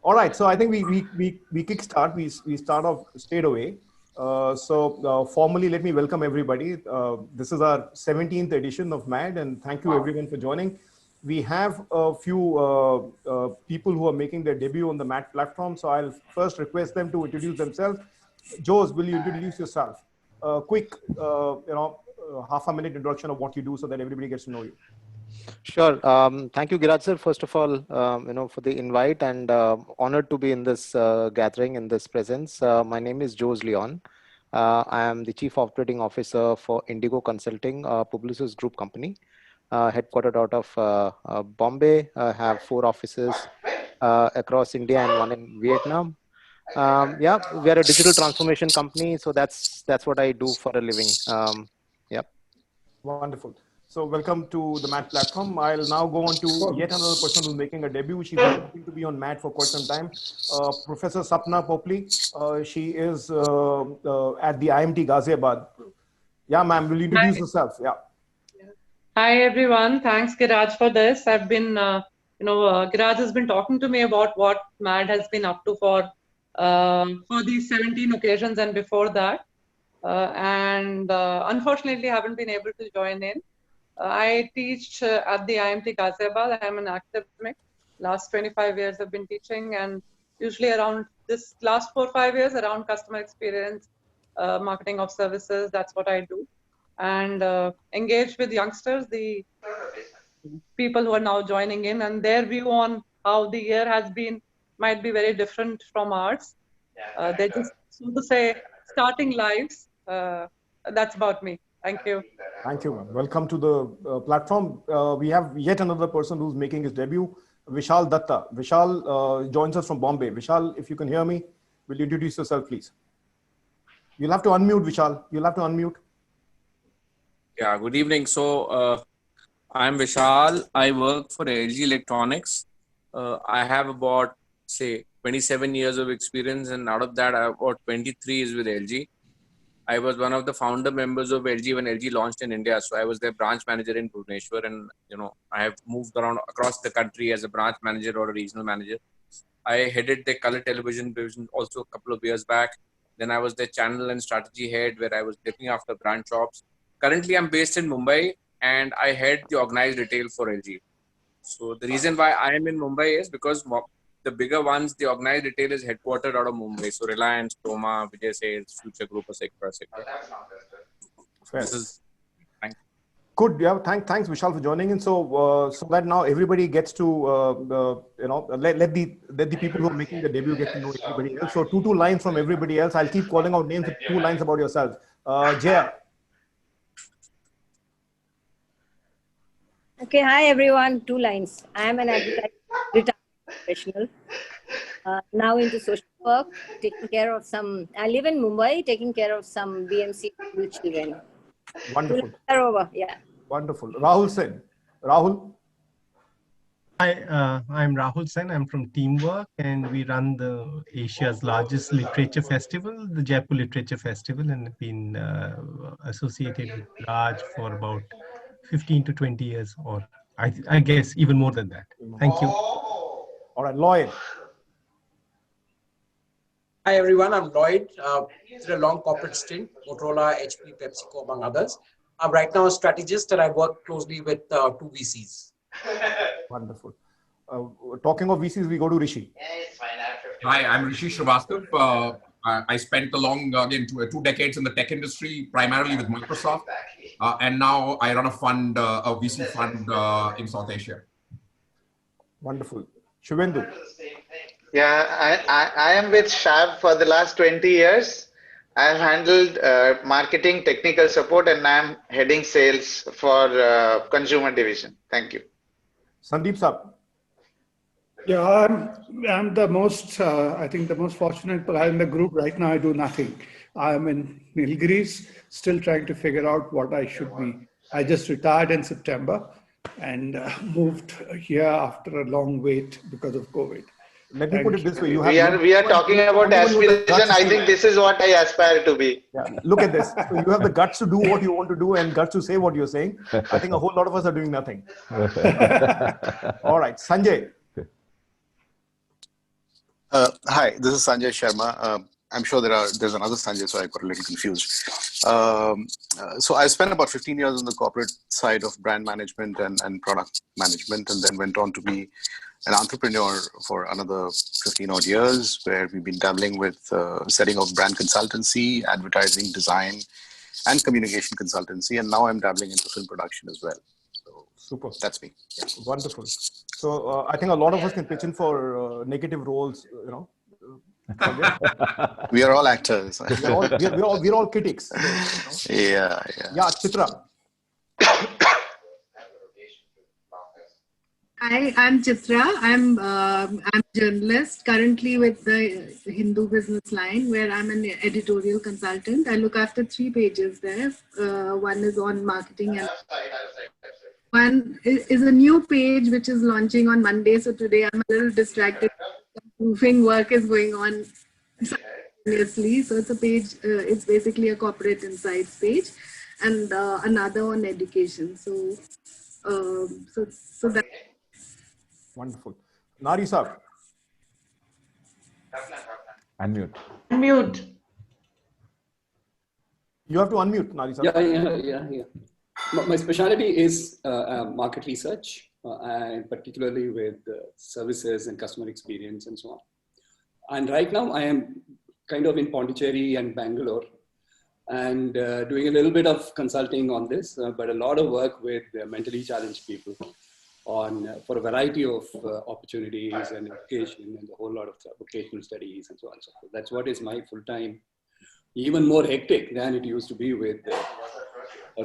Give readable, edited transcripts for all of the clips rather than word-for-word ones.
All right, so I think we kickstart. We start off straight away. Formally, let me welcome everybody. This is our 17th edition of MAD, and thank you everyone for joining. We have a few people who are making their debut on the MAD platform, so I'll first request them to introduce themselves. Jose, will you introduce yourself? Quick, half a minute introduction of what you do so that everybody gets to know you. Sure. Thank you, Giraj sir, first of all, for the invite, and honored to be in this gathering, in this presence. My name is Jose Leon. I am the Chief Operating Officer for Indigo Consulting, a Publicis Group company, headquartered out of Bombay. I have 4 offices across India and 1 in Vietnam. Yeah, we are a digital transformation company, so that's what I do for a living. Yeah. Wonderful. So welcome to the MAD platform. I'll now go on to yet another person who's making a debut. She's been wanting to be on MAD for quite some time. Professor Sapna Popli. She is at the IMT Ghaziabad. Yeah, ma'am, will you introduce yourself? Yeah. Hi, everyone. Thanks, Giraj, for this. I've been, Giraj has been talking to me about what MAD has been up to for these 17 occasions and before that. Unfortunately, I haven't been able to join in. I teach at the IMT Ghaziabad. I'm an academic. Last 25 years I've been teaching, and usually around this last 4 or 5 years around customer experience, marketing of services. That's what I do. And engage with youngsters, the people who are now joining in, and their view on how the year has been might be very different from ours. They're just, so to say, starting lives. That's about me. Thank you. Thank you. Welcome to the platform. We have yet another person who's making his debut, Vishal Datta. Vishal joins us from Bombay. Vishal, if you can hear me, will you introduce yourself, please? You'll have to unmute, Vishal. You'll have to unmute. Yeah, good evening. So I'm Vishal. I work for LG Electronics. I have about, say, 27 years of experience, and out of that, I have about 23 is with LG. I was one of the founder members of LG when LG launched in India. So I was their branch manager in Bhubaneswar, and I have moved around across the country as a branch manager or a regional manager. I headed the color television division also a couple of years back. Then I was the channel and strategy head, where I was looking after brand shops. Currently, I'm based in Mumbai, and I head the organized retail for LG. So the reason why I am in Mumbai is because the bigger ones, the organized retail is headquartered out of Mumbai. So Reliance, Toma, Vijay Sales, Future Group, etc. This is good. Yeah, thanks, Vishal, for joining in. So that now everybody gets to let the people who are making the debut get to know everybody else. So two lines from everybody else. I'll keep calling out names. 2 lines about yourself. Jaya. Okay, hi everyone. 2 lines. I am an advertising retired professional. Now into social work, taking care of some. I live in Mumbai, taking care of some BMC children. Wonderful. Over. Yeah. Wonderful. Rahul Sen. Rahul. Hi, I'm Rahul Sen. I'm from Teamwork, and we run the Asia's largest literature festival, the Jaipur Literature Festival, and have been associated with Raj for about 15 to 20 years, or I guess even more than that. Thank you. All right, Lloyd. Hi everyone, I'm Lloyd. Did a long corporate stint, Motorola, HP, PepsiCo, among others. I'm right now a strategist, and I work closely with 2 VCs. Wonderful. Talking of VCs, we go to Rishi. Hi, I'm Rishi Srivastav. I spent again 2 decades in the tech industry, primarily with Microsoft, and now I run a fund, a VC fund in South Asia. Wonderful. Shivendu. Yeah, I am with Shab for the last 20 years. I've handled marketing, technical support, and I'm heading sales for consumer division. Thank you. Sandeep Saab. Yeah, I'm the most, I think the most fortunate guy in the group. Right now, I do nothing. I'm in Nilgiris, still trying to figure out what I should be. I just retired in September and moved here after a long wait because of COVID. Let me put it this way. We are talking about aspiration. I think this is what I aspire to be. Yeah. Look at this. So you have the guts to do what you want to do and guts to say what you're saying. I think a whole lot of us are doing nothing. All right. Sanjay. Hi, this is Sanjay Sharma. I'm sure there's another Sanjay, so I got a little confused. So I spent about 15 years on the corporate side of brand management and product management, and then went on to be an entrepreneur for another 15 odd years, where we've been dabbling with setting up brand consultancy, advertising, design, and communication consultancy. And now I'm dabbling into film production as well. So super. That's me. Yeah. Wonderful. So I think a lot of us can pitch in for negative roles, We are all actors. we're all critics. So, Yeah. Yeah, Chitra. Hi, I'm Chitra. I'm a journalist currently with the Hindu Business Line, where I'm an editorial consultant. I look after 3 pages there. One is on marketing, and one is a new page which is launching on Monday. So today I'm a little distracted. Proofing work is going on simultaneously. So it's a page. It's basically a corporate insights page, and another on education. So that. Wonderful. Nari sir. Unmute. Unmute. You have to unmute, Nari sir. Yeah. My specialty is market research, and particularly with services and customer experience and so on. And right now I am kind of in Pondicherry and Bangalore, and doing a little bit of consulting on this, but a lot of work with mentally challenged people for a variety of opportunities and education and a whole lot of vocational studies and so on. So that's what is my full-time, even more hectic than it used to be with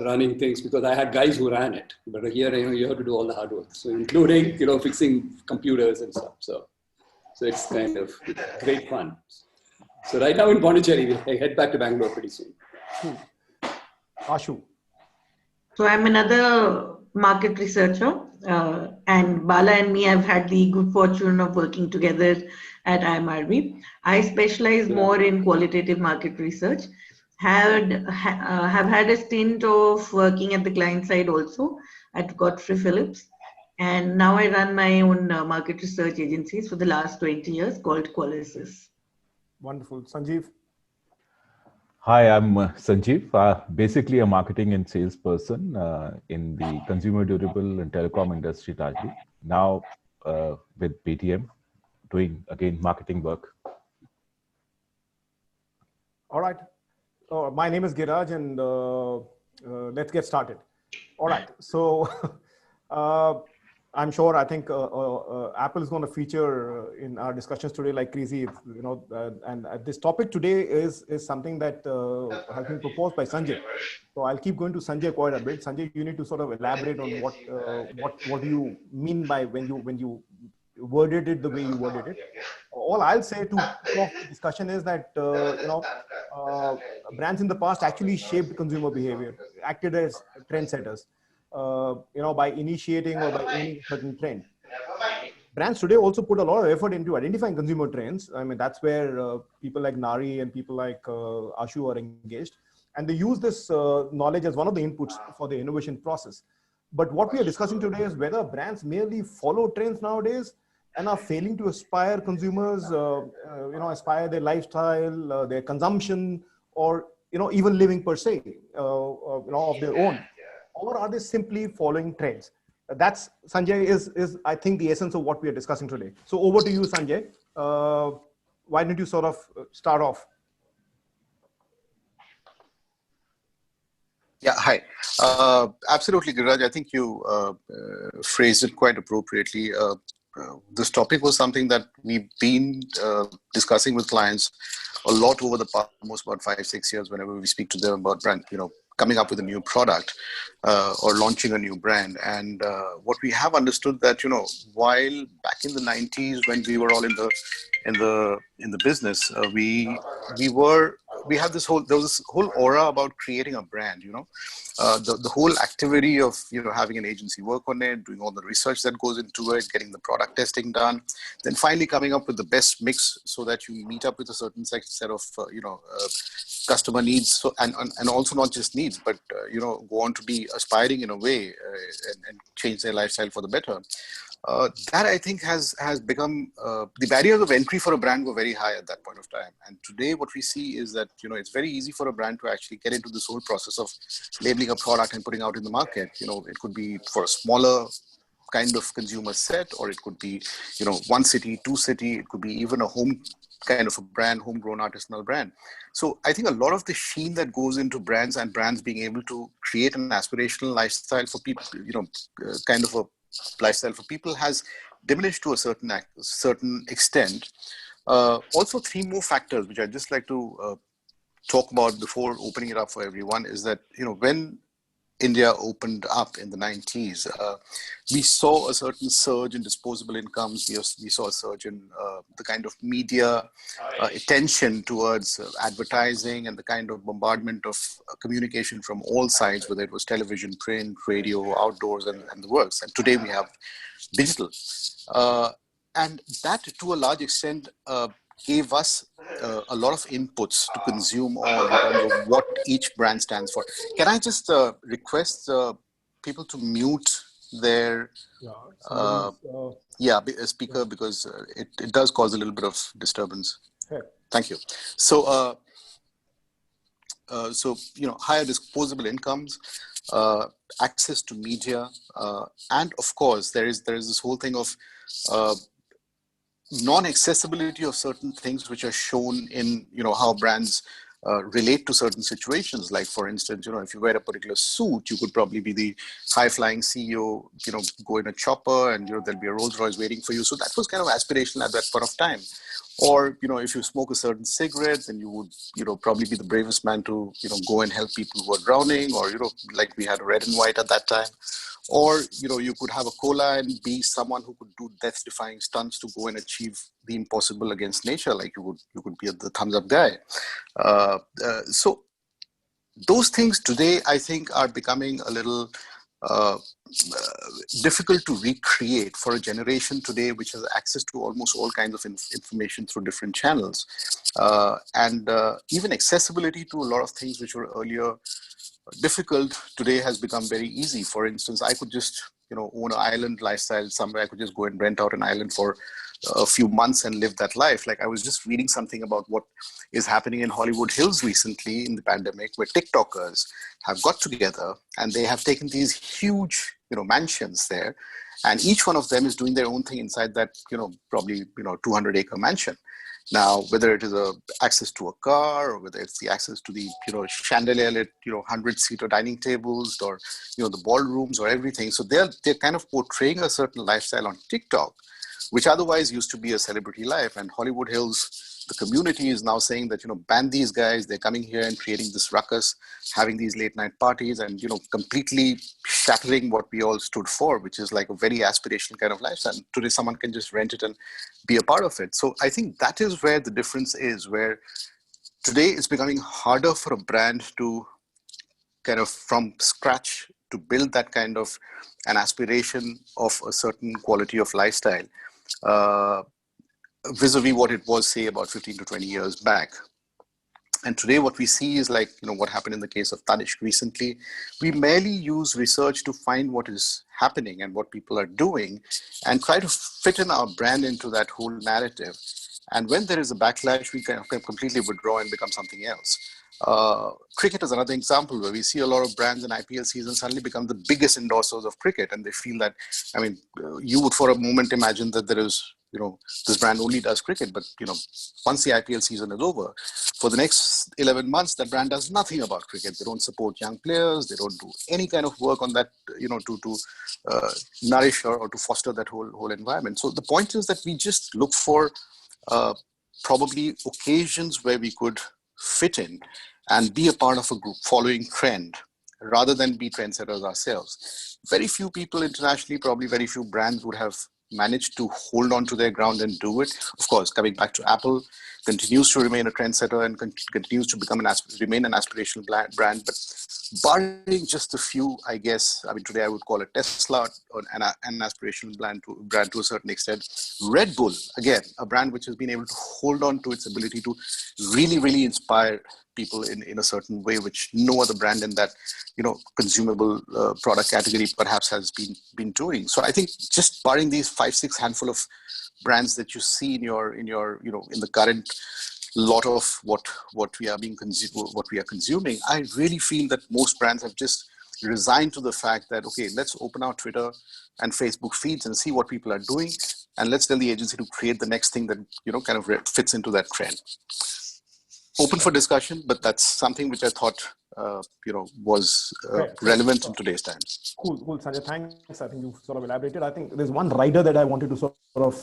running things, because I had guys who ran it, but here you have to do all the hard work. So including fixing computers and stuff. So it's kind of great fun. So right now in Pondicherry, I head back to Bangalore pretty soon. Ashu. So I'm another market researcher, and Bala and me have had the good fortune of working together at M.A.D.D. I specialize more in qualitative market research. Have had a stint of working at the client side also at Godfrey Phillips, and now I run my own market research agencies for the last 20 years called Qualisys. Wonderful. Sanjeev. Hi, I'm Sanjeev, basically a marketing and sales person in the consumer durable and telecom industry largely. Now with BTM, doing again marketing work. All right. My name is Giraj, and let's get started. All right. So I'm sure, I think Apple is going to feature in our discussions today like crazy, and this topic today is something that has been proposed by Sanjay. So I'll keep going to Sanjay quite a bit. Sanjay, you need to sort of elaborate on what do you mean by when you worded it the way you worded it. All I'll say to kick off the discussion is that brands in the past actually shaped consumer behavior, acted as trendsetters. By initiating or by owning a certain trend. Brands today also put a lot of effort into identifying consumer trends. I mean, that's where people like Nari and people like Ashu are engaged. And they use this knowledge as one of the inputs for the innovation process. But what we are discussing today is whether brands merely follow trends nowadays and are failing to aspire consumers, aspire their lifestyle, their consumption, or, even living per se, of their own. Or are they simply following trends? That's, Sanjay, is I think the essence of what we are discussing today. So over to you, Sanjay. Why don't you sort of start off? Yeah, hi. Absolutely, Giraj. I think you phrased it quite appropriately. This topic was something that we've been discussing with clients a lot over the past, almost about 5-6 years, whenever we speak to them about brand, coming up with a new product or launching a new brand. And what we have understood that, while back in the 90s, when we were all in the business, there was this whole aura about creating a brand, the whole activity of, having an agency work on it, doing all the research that goes into it, getting the product testing done, then finally coming up with the best mix so that you meet up with a certain set of, customer needs. So, and also not just needs, but, go on to be aspiring in a way and change their lifestyle for the better. that I think has become the barriers of entry for a brand were very high at that point of time. And today what we see is that, it's very easy for a brand to actually get into this whole process of labeling a product and putting out in the market. It could be for a smaller kind of consumer set, or it could be, one city, two city, it could be even a home kind of a brand, homegrown artisanal brand. So I think a lot of the sheen that goes into brands and brands being able to create an aspirational lifestyle for people, kind of a lifestyle for people has diminished to a certain extent. Also, three more factors which I'd just like to talk about before opening it up for everyone is that, when India opened up in the 90s, we saw a certain surge in disposable incomes. We saw a surge in the kind of media attention towards advertising and the kind of bombardment of communication from all sides, whether it was television, print, radio, outdoors, and the works. And today we have digital. And that, to a large extent, gave us a lot of inputs to consume on in terms of what each brand stands for. Can I just request people to mute their speaker, because it does cause a little bit of disturbance. Okay. Thank you. So, higher disposable incomes, access to media, and of course, there is this whole thing of non-accessibility of certain things which are shown in, how brands relate to certain situations. Like, for instance, if you wear a particular suit, you could probably be the high-flying CEO, go in a chopper and, there'll be a Rolls Royce waiting for you. So that was kind of aspirational at that point of time. Or, if you smoke a certain cigarette, then you would, probably be the bravest man to, go and help people who are drowning, or, like we had Red and White at that time. Or, you could have a cola and be someone who could do death-defying stunts to go and achieve the impossible against nature. Like you could be the thumbs up guy. So those things today, I think, are becoming a little difficult to recreate for a generation today, which has access to almost all kinds of information through different channels. And even accessibility to a lot of things which were earlier difficult today has become very easy. For instance, I could just, own an island lifestyle somewhere. I could just go and rent out an island for a few months and live that life. Like, I was just reading something about what is happening in Hollywood Hills recently in the pandemic, where TikTokers have got together and they have taken these huge, mansions there, and each one of them is doing their own thing inside that, probably, 200-acre mansion. Now, whether it is access to a car, or whether it's the access to the, chandelier-lit, 100-seater dining tables, or, the ballrooms or everything. So they're kind of portraying a certain lifestyle on TikTok, which otherwise used to be a celebrity life. And Hollywood Hills, the community is now saying that, ban these guys. They're coming here and creating this ruckus, having these late night parties, and, completely shattering what we all stood for, which is like a very aspirational kind of lifestyle. And today someone can just rent it and be a part of it. So I think that is where the difference is, where today it's becoming harder for a brand to kind of from scratch to build that kind of an aspiration of a certain quality of lifestyle, vis-a-vis what it was, say, about 15 to 20 years back. And today what we see is like, what happened in the case of Tanishq recently. We merely use research to find what is happening and what people are doing and try to fit in our brand into that whole narrative. And when there is a backlash, we can completely withdraw and become something else. Cricket is another example where we see a lot of brands in IPL season suddenly become the biggest endorsers of cricket. And they feel that, you would for a moment imagine that there is, this brand only does cricket. But, once the IPL season is over, for the next 11 months, that brand does nothing about cricket. They don't support young players. They don't do any kind of work on that, to nourish or to foster that whole environment. So the point is that we just look for probably occasions where we could fit in and be a part of a group following trend rather than be trendsetters ourselves. Very few people internationally, probably very few brands would have managed to hold on to their ground and do it. Of course, coming back to Apple, continues to remain a trendsetter and continues to become remain an aspirational brand. But barring just a few, I guess, I mean, today I would call it Tesla or an aspirational brand to a certain extent. Red Bull, again, a brand which has been able to hold on to its ability to really, really inspire people in a certain way, which no other brand in that, consumable product category perhaps has been doing. So I think just barring these 5-6 handful of brands that you see in the current lot of what we are consuming, I really feel that most brands have just resigned to the fact that, okay, let's open our Twitter and Facebook feeds and see what people are doing, and let's tell the agency to create the next thing that kind of fits into that trend. Open for discussion, but that's something which I thought was relevant in today's times. Cool, Sanjay. Thanks. I think you sort of elaborated. I think there's one rider that I wanted to sort of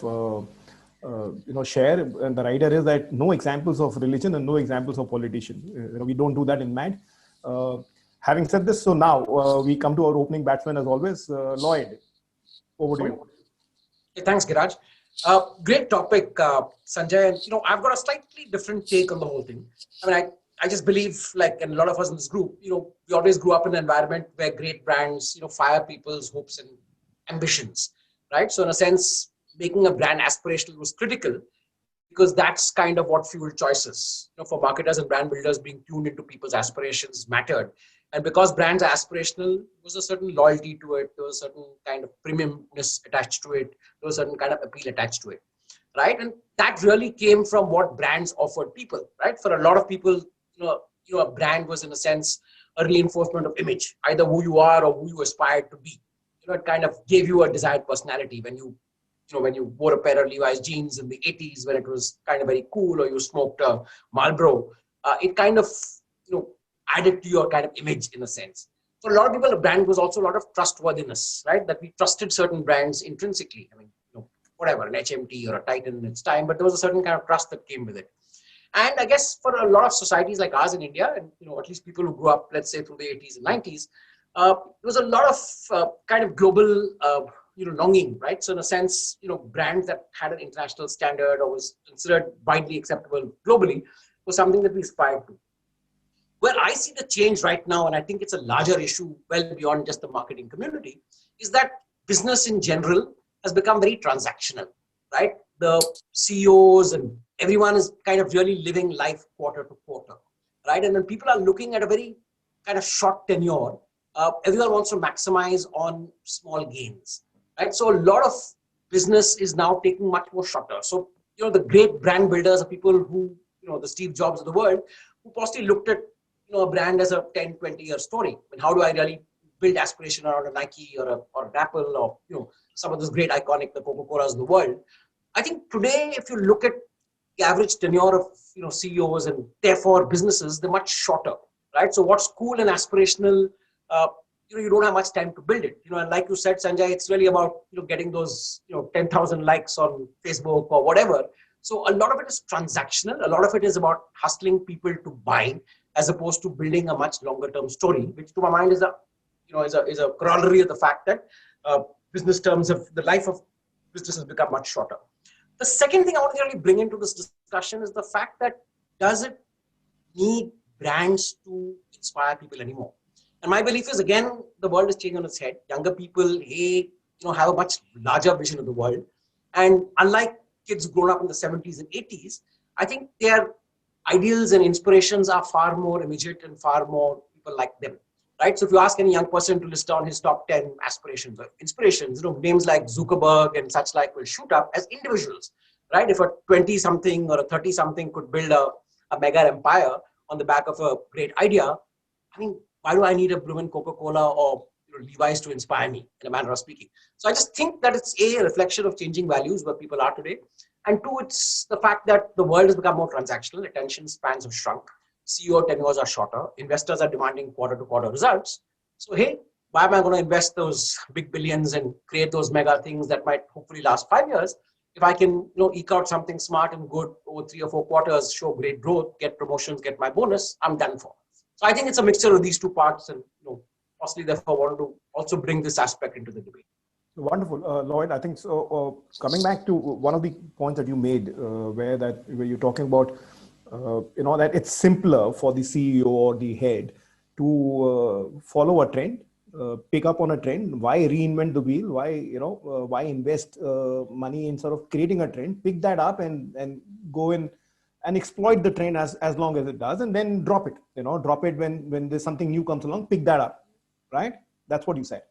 share, and the rider is that no examples of religion and no examples of politician. We don't do that in M.A.D. Having said this, so now we come to our opening batsman as always, Lloyd. Over to you. Hey, thanks, Giraj. Great topic, Sanjay. And I've got a slightly different take on the whole thing. I mean, I just believe, like, and a lot of us in this group, we always grew up in an environment where great brands, fire people's hopes and ambitions, right? So in a sense, making a brand aspirational was critical because that's kind of what fueled choices. For marketers and brand builders, being tuned into people's aspirations mattered. And because brands are aspirational, there was a certain loyalty to it, there was a certain kind of premiumness attached to it, there was a certain kind of appeal attached to it, right? And that really came from what brands offered people, right? For a lot of people, a brand was in a sense a reinforcement of image, either who you are or who you aspired to be. It kind of gave you a desired personality when you wore a pair of Levi's jeans in the 80s when it was kind of very cool, or you smoked a Marlboro. It kind of added to your kind of image in a sense. For a lot of people, a brand was also a lot of trustworthiness, right? That we trusted certain brands intrinsically. I mean, whatever, an HMT or a Titan in its time, but there was a certain kind of trust that came with it. And I guess for a lot of societies like ours in India, and at least people who grew up, let's say, through the 80s and 90s, there was a lot of kind of global, longing, right? So in a sense, brands that had an international standard or was considered widely acceptable globally was something that we aspired to. Where I see the change right now, and I think it's a larger issue well beyond just the marketing community, is that business in general has become very transactional, right? The CEOs and everyone is kind of really living life quarter to quarter, right? And when people are looking at a very kind of short tenure, everyone wants to maximize on small gains, right? So a lot of business is now taking much more shorter. So, the great brand builders are people who, the Steve Jobs of the world, who possibly looked at a brand as a 10, 20-year story. And how do I really build aspiration around a Nike or an Apple or, some of those great iconic, the Coca-Colas of the world. I think today, if you look at the average tenure of, CEOs and therefore businesses, they're much shorter, right? So what's cool and aspirational, you don't have much time to build it. And like you said, Sanjay, it's really about, getting those, 10,000 likes on Facebook or whatever. So a lot of it is transactional. A lot of it is about hustling people to buy, as opposed to building a much longer term story, which to my mind is a corollary of the fact that business terms of the life of business has become much shorter. The second thing I want to really bring into this discussion is the fact that does it need brands to inspire people anymore? And my belief is, again, the world is changing on its head. Younger people, have a much larger vision of the world. And unlike kids grown up in the 70s and 80s, I think their ideals and inspirations are far more immediate and far more people like them, right? So if you ask any young person to list down his top 10 aspirations or inspirations, names like Zuckerberg and such like will shoot up as individuals, right? If a 20-something or a 30-something could build a mega empire on the back of a great idea, I mean, why do I need a blooming Coca-Cola or Levi's to inspire me, in a manner of speaking? So I just think that it's a reflection of changing values where people are today. And two, it's the fact that the world has become more transactional. Attention spans have shrunk. CEO tenures are shorter. Investors are demanding quarter-to-quarter results. So, hey, why am I going to invest those big billions and create those mega things that might hopefully last 5 years? If I can, eke out something smart and good over 3 or 4 quarters, show great growth, get promotions, get my bonus, I'm done for. So I think it's a mixture of these two parts, and possibly therefore wanted to also bring this aspect into the debate. Wonderful, Lloyd. I think so. Coming back to one of the points that you made, where you're talking about, that it's simpler for the CEO or the head to follow a trend, pick up on a trend. Why reinvent the wheel? Why invest money in sort of creating a trend? Pick that up and go in and exploit the trend as long as it does, and then drop it. Drop it when there's something new comes along. Pick that up, right? That's what you said.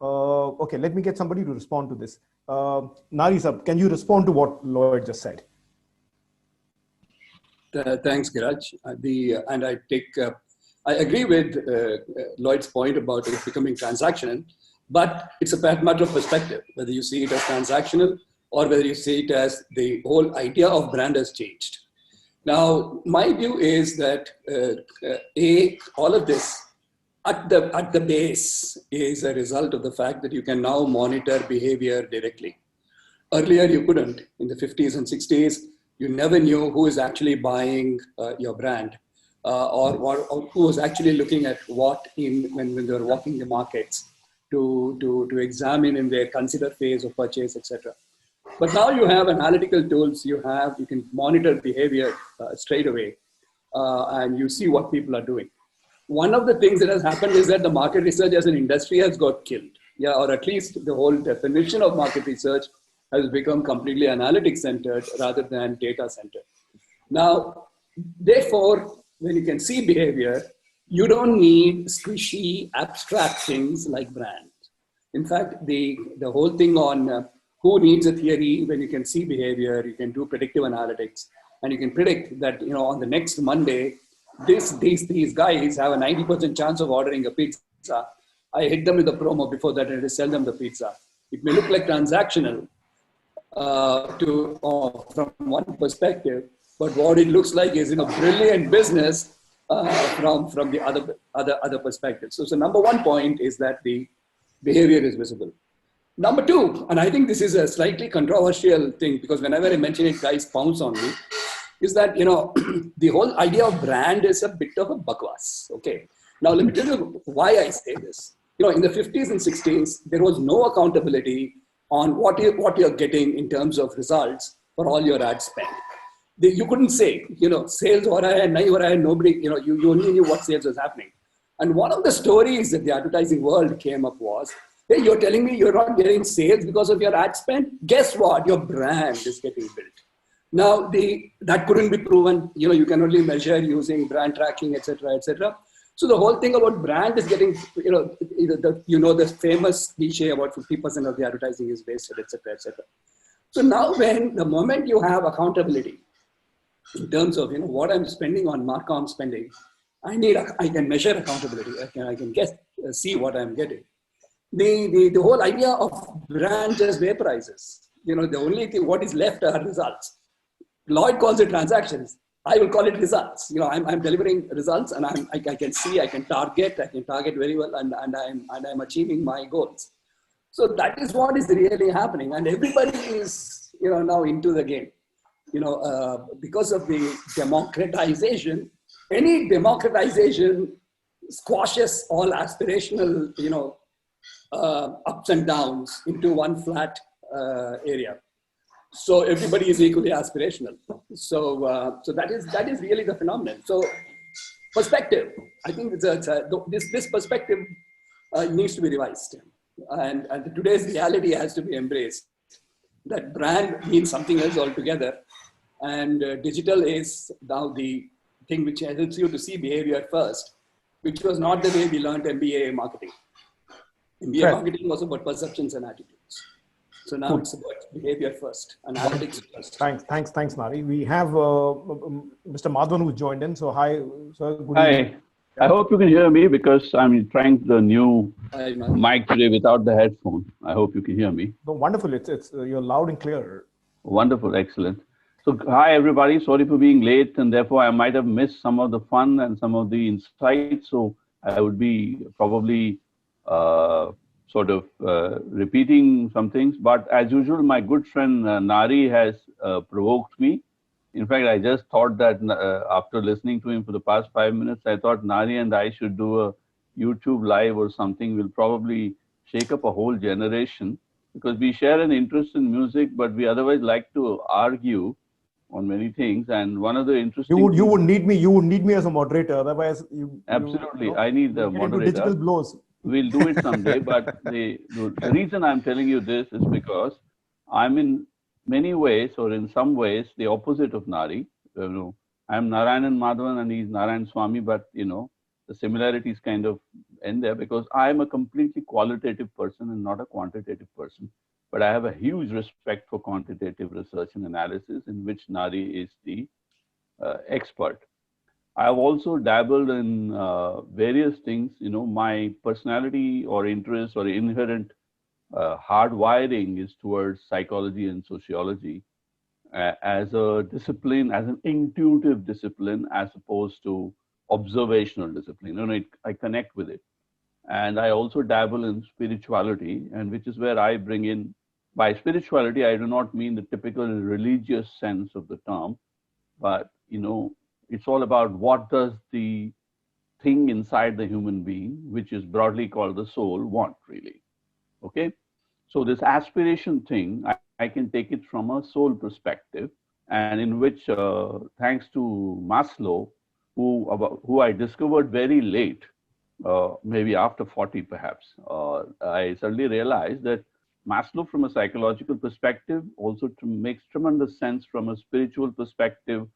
Okay, let me get somebody to respond to this. Nari sir, can you respond to what Lloyd just said? Thanks, Giraj. I agree with Lloyd's point about it becoming transactional, but it's a matter of perspective, whether you see it as transactional or whether you see it as the whole idea of brand has changed. Now, my view is that all of this at the base is a result of the fact that you can now monitor behavior directly. Earlier, you couldn't. In the 50s and 60s, you never knew who is actually buying your brand or who was actually looking at what when they were walking the markets to examine in their consider phase of purchase, etc. But now you have analytical tools. You can monitor behavior straight away, and you see what people are doing. One of the things that has happened is that the market research as an industry has got killed. Yeah, or at least the whole definition of market research has become completely analytic centered rather than data centered. Now, therefore, when you can see behavior, you don't need squishy, abstract things like brand. In fact, the whole thing on who needs a theory, when you can see behavior, you can do predictive analytics, and you can predict that on the next Monday, these guys have a 90% chance of ordering a pizza. I hit them with a promo before that and I sell them the pizza. It may look like transactional from one perspective, but what it looks like is brilliant business from the other perspective. So number one point is that the behavior is visible. Number two, and I think this is a slightly controversial thing because whenever I mention it, guys pounce on me, is that, the whole idea of brand is a bit of a bakwas. Okay. Now, let me tell you why I say this. In the 50s and 60s, there was no accountability on what you're getting in terms of results for all your ad spend. You couldn't say, sales or nobody, you only knew what sales was happening. And one of the stories that the advertising world came up was, hey, you're telling me you're not getting sales because of your ad spend? Guess what? Your brand is getting built. Now, that couldn't be proven. You can only measure using brand tracking, etc., etc. So the whole thing about brand is getting, the famous cliche about 50% of the advertising is wasted, etc., etc. So now, the moment you have accountability in terms of what I'm spending on marcom spending, I can measure accountability. I can see what I'm getting. The whole idea of brand just vaporizes. The only thing what is left are results. Lloyd calls it transactions. I will call it results. I'm delivering results, and I can see, I can target very well, and I'm achieving my goals. So that is what is really happening, and everybody is now into the game. Because of the democratization, any democratization squashes all aspirational, ups and downs into one flat area. So everybody is equally aspirational. So that is really the phenomenon. So perspective, I think this perspective needs to be revised, and today's reality has to be embraced. That brand means something else altogether, and digital is now the thing which helps you to see behavior first, which was not the way we learned MBA marketing. MBA marketing was about perceptions and attitudes. So now it's about behavior first, analytics first. Thanks, Nari. We have Mr. Madhavan who joined in. So hi, sir. Good evening. I hope you can hear me because I'm trying the new mic today without the headphone. I hope you can hear me. No, wonderful. It's you're loud and clear. Wonderful, excellent. So hi everybody. Sorry for being late, and therefore I might have missed some of the fun and some of the insights. So I would be probably repeating some things, but as usual, my good friend Nari has provoked me. In fact, I just thought that after listening to him for the past 5 minutes, I thought Nari and I should do a YouTube live or something. We'll probably shake up a whole generation. because we share an interest in music, but we otherwise like to argue on many things. And one of the interesting you would need me as a moderator. Otherwise, absolutely, I need the moderator. Digital blows. We'll do it someday. But the reason I'm telling you this is because I'm in many ways, or in some ways, the opposite of Nari. I'm Narayanan Madhavan and he's Narayan Swami, but the similarities kind of end there, because I'm a completely qualitative person and not a quantitative person. But I have a huge respect for quantitative research and analysis, in which Nari is the expert. I've also dabbled in various things. My personality or interest or inherent hardwiring is towards psychology and sociology as a discipline, as an intuitive discipline, as opposed to observational discipline. I connect with it. And I also dabble in spirituality, and which is where I bring in, by spirituality, I do not mean the typical religious sense of the term, but it's all about what does the thing inside the human being, which is broadly called the soul, want, really. Okay. So this aspiration thing, I can take it from a soul perspective, and in which, thanks to Maslow, who I discovered very late, maybe after 40 perhaps, I suddenly realized that Maslow, from a psychological perspective, also makes tremendous sense from a spiritual perspective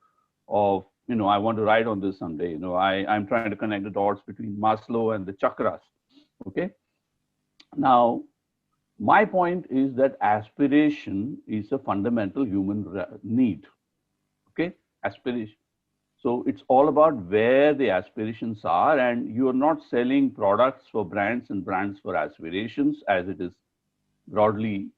of, I want to write on this someday. I'm trying to connect the dots between Maslow and the chakras. Okay. Now, my point is that aspiration is a fundamental human need. Okay. Aspiration. So it's all about where the aspirations are, and you're not selling products for brands and brands for aspirations, as it is broadly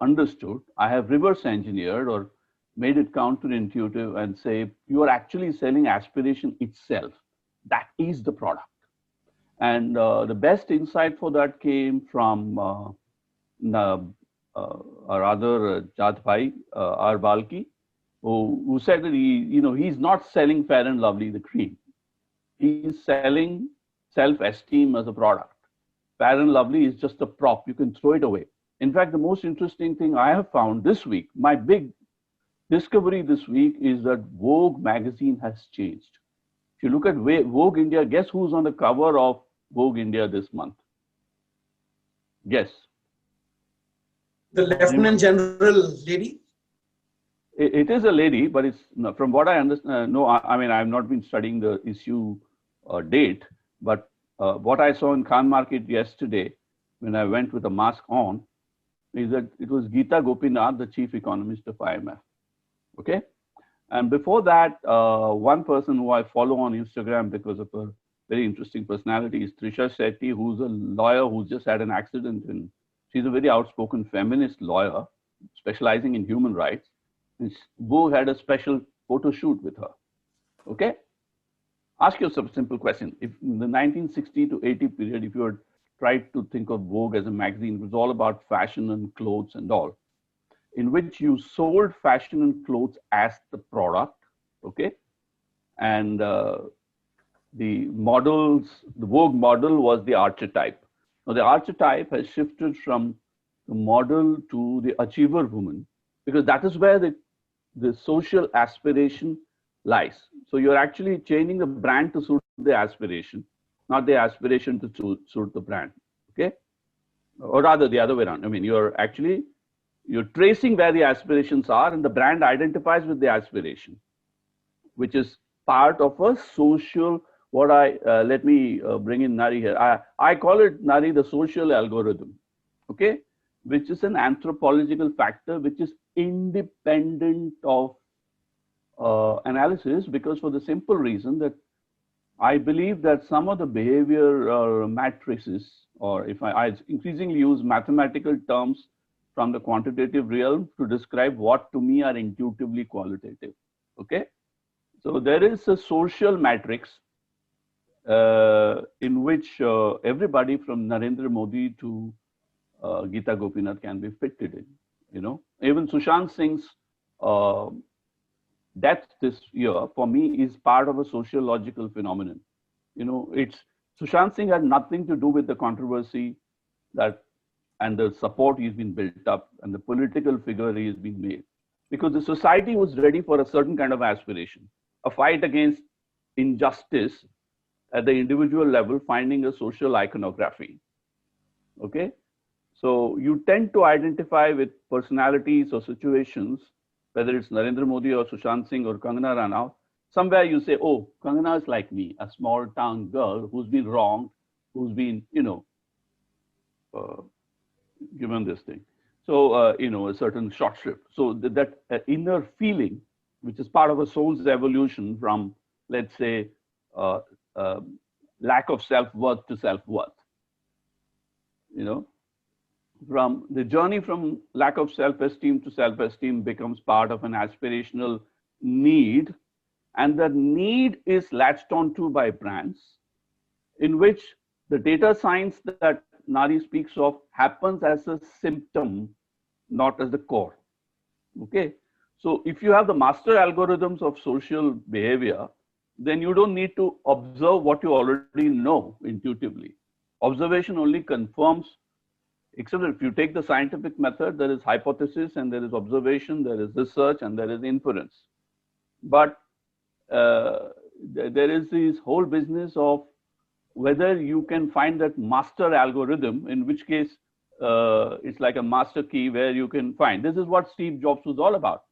understood. I have reverse engineered or made it counterintuitive and say, you are actually selling aspiration itself. That is the product. And the best insight for that came from our other Jat Bhai, R. Balki, who said that he's not selling Fair and Lovely, the cream. He's selling self-esteem as a product. Fair and Lovely is just a prop. You can throw it away. In fact, the most interesting thing I have found this week, my big discovery this week, is that Vogue magazine has changed. If you look at Vogue India, guess who's on the cover of Vogue India this month? Guess. The Lieutenant General lady? It is a lady, but it's, from what I understand, no, I mean, I've not been studying the issue date, but what I saw in Khan Market yesterday, when I went with a mask on, is that it was Geeta Gopinath, the chief economist of IMF. Okay. And before that, one person who I follow on Instagram because of a very interesting personality is Trisha Shetty, who's a lawyer who's just had an accident. And she's a very outspoken feminist lawyer specializing in human rights. And Vogue had a special photo shoot with her. Okay. Ask yourself a simple question. If in the 1960 to 80 period, if you had tried to think of Vogue as a magazine, it was all about fashion and clothes and all, in which you sold fashion and clothes as the product, okay? And the models, the Vogue model was the archetype. Now the archetype has shifted from the model to the achiever woman, because that is where the social aspiration lies. So you're actually changing the brand to suit the aspiration, not the aspiration to suit the brand, okay? Or rather the other way around. I mean, you're tracing where the aspirations are, and the brand identifies with the aspiration, which is part of a social, let me bring in Nari here. I call it, Nari, the social algorithm, okay? Which is an anthropological factor, which is independent of analysis, because for the simple reason that I believe that some of the behavior matrices, or if I increasingly use mathematical terms from the quantitative realm to describe what to me are intuitively qualitative, okay? So there is a social matrix in which everybody from Narendra Modi to Geeta Gopinath can be fitted in, Even Sushant Singh's death this year, for me, is part of a sociological phenomenon. Sushant Singh had nothing to do with the controversy that and the support is being built up and the political figure is being made. Because the society was ready for a certain kind of aspiration, a fight against injustice at the individual level, finding a social iconography. Okay? So you tend to identify with personalities or situations, whether it's Narendra Modi or Sushant Singh or Kangana Ranaut. Somewhere you say, oh, Kangana is like me, a small town girl who's been wronged, who's been, given this thing. So, a certain short shrift. So that inner feeling, which is part of a soul's evolution from, let's say, lack of self-worth to self-worth. From the journey from lack of self-esteem to self-esteem becomes part of an aspirational need. And the need is latched onto by brands, in which the data science that Nari speaks of happens as a symptom, not as the core. Okay. So if you have the master algorithms of social behavior, then you don't need to observe what you already know intuitively. Observation only confirms, except that if you take the scientific method, there is hypothesis and there is observation, there is research and there is inference. But there is this whole business of whether you can find that master algorithm, in which case it's like a master key where you can find. This is what Steve Jobs was all about.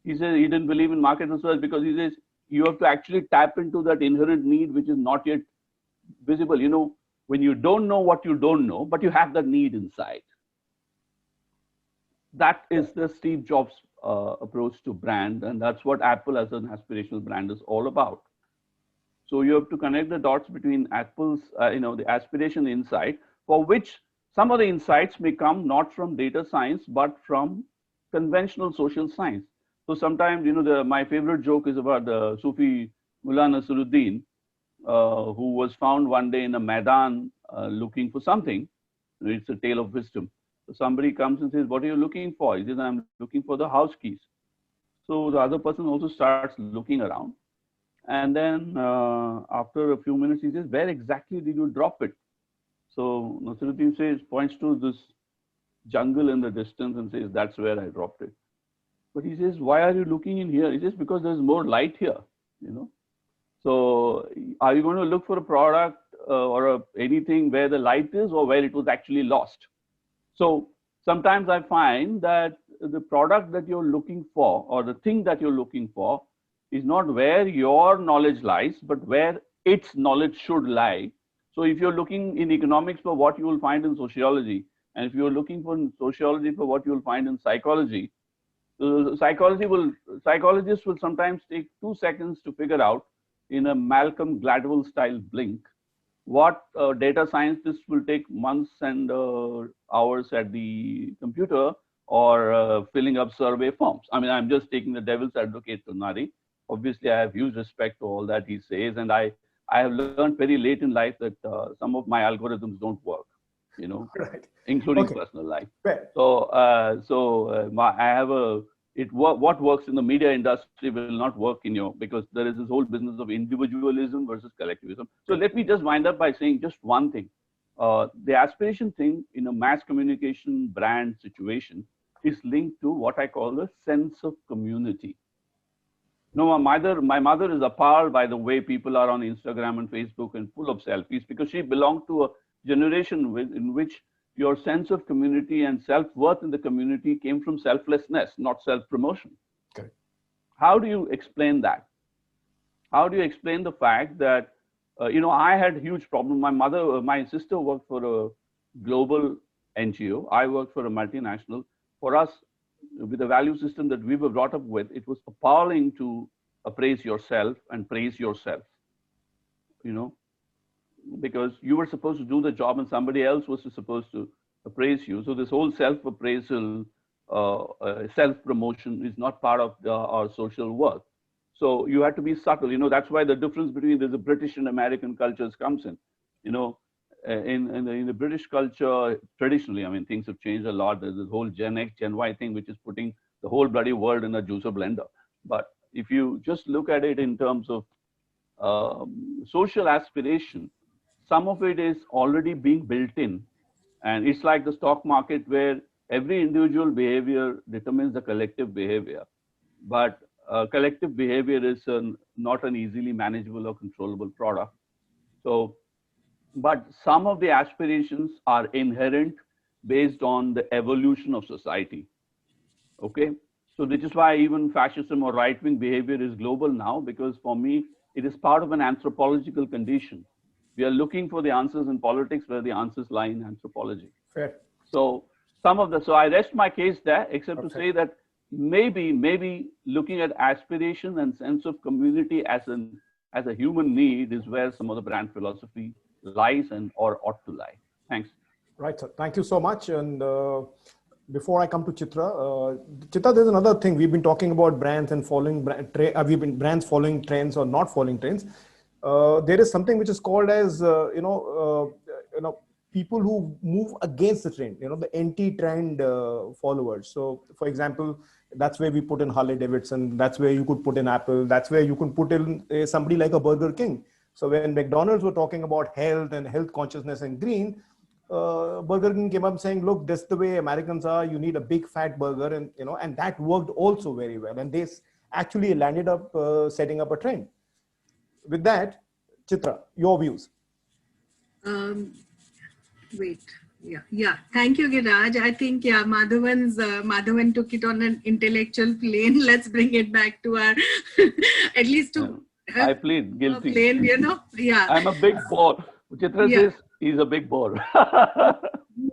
He said he didn't believe in market research because he says you have to actually tap into that inherent need which is not yet visible. When you don't know what you don't know, but you have that need inside. That is the Steve Jobs approach to brand, and that's what Apple as an aspirational brand is all about. So you have to connect the dots between Apple's, the aspiration insight, for which some of the insights may come not from data science, but from conventional social science. So sometimes, my favorite joke is about the Sufi Mullah Nasruddin, who was found one day in a Maidan looking for something. It's a tale of wisdom. So somebody comes and says, what are you looking for? He says, I'm looking for the house keys. So the other person also starts looking around. And then after a few minutes, he says, where exactly did you drop it? So Nasruddin says, points to this jungle in the distance and says, that's where I dropped it. But he says, why are you looking in here? He says, because there's more light here, So are you going to look for a product or anything where the light is or where it was actually lost? So sometimes I find that the product that you're looking for or the thing that you're looking for is not where your knowledge lies, but where its knowledge should lie. So if you're looking in economics for what you will find in sociology, and if you're looking for sociology for what you will find in psychology, psychologists will sometimes take 2 seconds to figure out in a Malcolm Gladwell style blink what data scientists will take months and hours at the computer or filling up survey forms. I mean, I'm just taking the devil's advocate to Nari. Obviously, I have huge respect to all that he says, and I have learned very late in life that some of my algorithms don't work, right. Including personal life. Right. So, I have what works in the media industry will not work in because there is this whole business of individualism versus collectivism. So let me just wind up by saying just one thing. The aspiration thing in a mass communication brand situation is linked to what I call the sense of community. No, my mother is appalled by the way people are on Instagram and Facebook and full of selfies because she belonged to a generation in which your sense of community and self-worth in the community came from selflessness, not self-promotion. Okay. How do you explain that? How do you explain the fact that, I had huge problem. My sister worked for a global NGO. I worked for a multinational. For us, with the value system that we were brought up with, it was appalling to appraise yourself and praise yourself, because you were supposed to do the job and somebody else was supposed to appraise you. So this whole self-appraisal, self-promotion is not part of our social work. So you had to be subtle. That's why the difference between the British and American cultures comes in. In the British culture, traditionally, I mean, things have changed a lot. There's this whole Gen X, Gen Y thing, which is putting the whole bloody world in a juicer blender. But if you just look at it in terms of social aspiration, some of it is already being built in. And it's like the stock market where every individual behavior determines the collective behavior. But collective behavior is not an easily manageable or controllable product. So, but some of the aspirations are inherent based on the evolution of society. Okay. So this is why even fascism or right-wing behavior is global now, because for me, it is part of an anthropological condition. We are looking for the answers in politics where the answers lie in anthropology. Fair. So so I rest my case there, except to say that maybe looking at aspiration and sense of community as a human need is where some of the brand philosophy lies and or ought to lie. Thanks. Right, sir. Thank you so much. And before I come to Chitra, Chitra, there's another thing. We've been talking about brands and following brands following trends or not following trends. There is something which is called as people who move against the trend, the anti-trend followers. So, for example, that's where we put in Harley Davidson. That's where you could put in Apple. That's where you can put in somebody like a Burger King. So when McDonald's were talking about health and health consciousness and green, Burger King came up saying, look, that's the way Americans are. You need a big fat burger. And, and that worked also very well. And they actually landed up setting up a trend. With that, Chitra, your views. Wait. Yeah. Thank you, Giraj. I think, Madhavan took it on an intellectual plane. Let's bring it back to our, at least to... I plead guilty. Plane, yeah. I'm a big bore. Chitra says he's a big bore.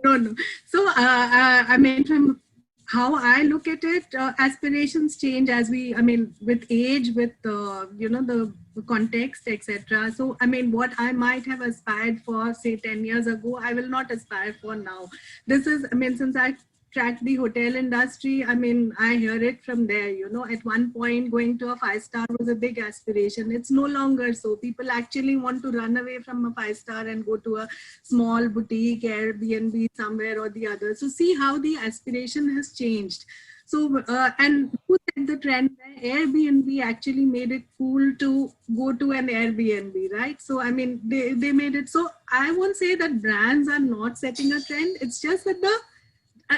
No. So, I mean, from how I look at it, aspirations change as with age, with, the context, etc. So, what I might have aspired for, say, 10 years ago, I will not aspire for now. This is, since I tracked the hotel industry, I hear it from there, at one point going to a 5-star was a big aspiration. It's no longer so. People actually want to run away from a 5-star and go to a small boutique, Airbnb somewhere or the other. So see how the aspiration has changed. So, and who set the trend? Airbnb actually made it cool to go to an Airbnb, right? So, they made it. So I won't say that brands are not setting a trend. It's just that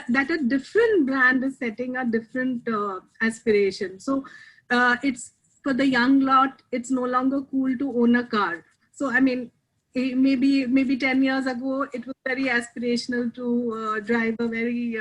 that a different brand is setting a different aspiration. So it's for the young lot, it's no longer cool to own a car. So, maybe 10 years ago, it was very aspirational to drive a very,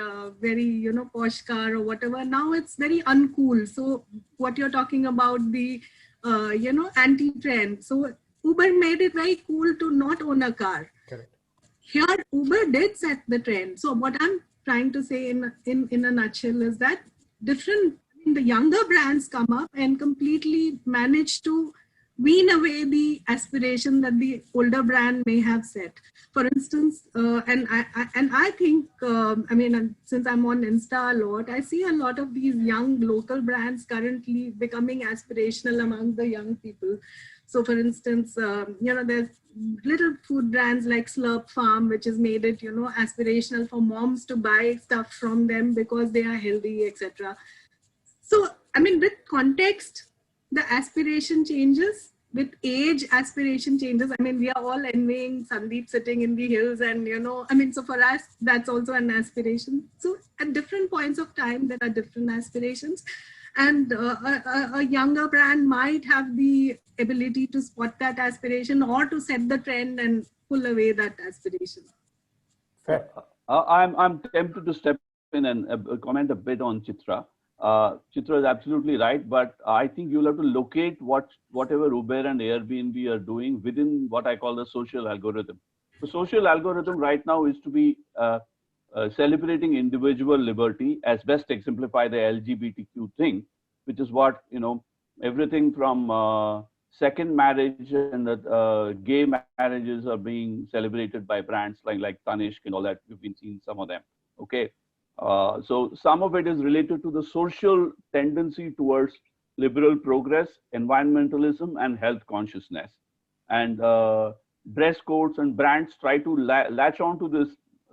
posh car or whatever. Now it's very uncool. So what you're talking about, the, anti-trend. So Uber made it very cool to not own a car. Correct. Here, Uber did set the trend. So what I'm trying to say in a nutshell is that the younger brands come up and completely manage to wean away the aspiration that the older brand may have set. For instance, and I think, since I'm on Insta a lot, I see a lot of these young local brands currently becoming aspirational among the young people. So for instance, there's little food brands like Slurp Farm, which has made it, aspirational for moms to buy stuff from them because they are healthy, etc. So, with context, the aspiration changes. With age, aspiration changes. We are all envying Sandeep sitting in the hills and, so for us, that's also an aspiration. So at different points of time, there are different aspirations. And a younger brand might have the ability to spot that aspiration or to set the trend and pull away that aspiration. Fair. I'm tempted to step in and comment a bit on Chitra. Chitra is absolutely right, but I think you'll have to locate whatever Uber and Airbnb are doing within what I call the social algorithm. The social algorithm right now is to be celebrating individual liberty, as best exemplify the LGBTQ thing, which is what, everything from second marriage and gay marriages are being celebrated by brands like Tanishq and all that. We've been seeing some of them. Okay. So some of it is related to the social tendency towards liberal progress, environmentalism, and health consciousness. And dress codes and brands try to latch on to this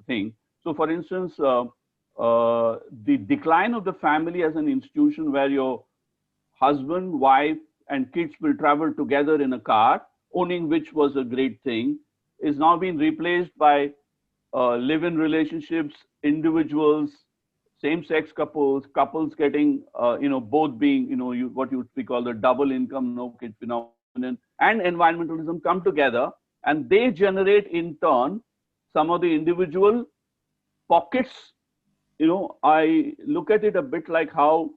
thing. So for instance, the decline of the family as an institution where your husband, wife, and kids will travel together in a car, owning which was a great thing, is now being replaced by live-in relationships, individuals, same-sex couples, couples getting, both being, what we call the double income no kid phenomenon, and environmentalism come together, and they generate in turn some of the individual pockets. I look at it a bit like how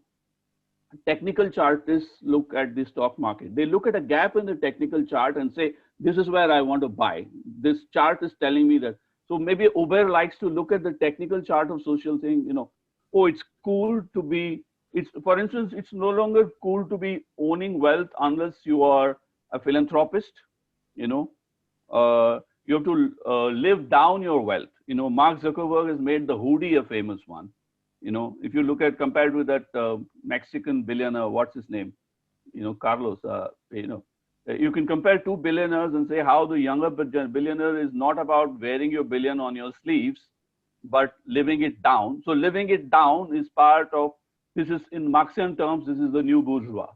technical chartists look at the stock market. They look at a gap in the technical chart and say, this is where I want to buy. This chart is telling me that. So maybe Uber likes to look at the technical chart of social thing, oh, it's cool to be, for instance, it's no longer cool to be owning wealth unless you are a philanthropist, you have to live down your wealth. Mark Zuckerberg has made the hoodie a famous one. If you look at compared with that Mexican billionaire, what's his name? Carlos, you can compare two billionaires and say how the younger billionaire is not about wearing your billion on your sleeves, but living it down. So living it down is part of, this is in Marxian terms, this is the new bourgeois.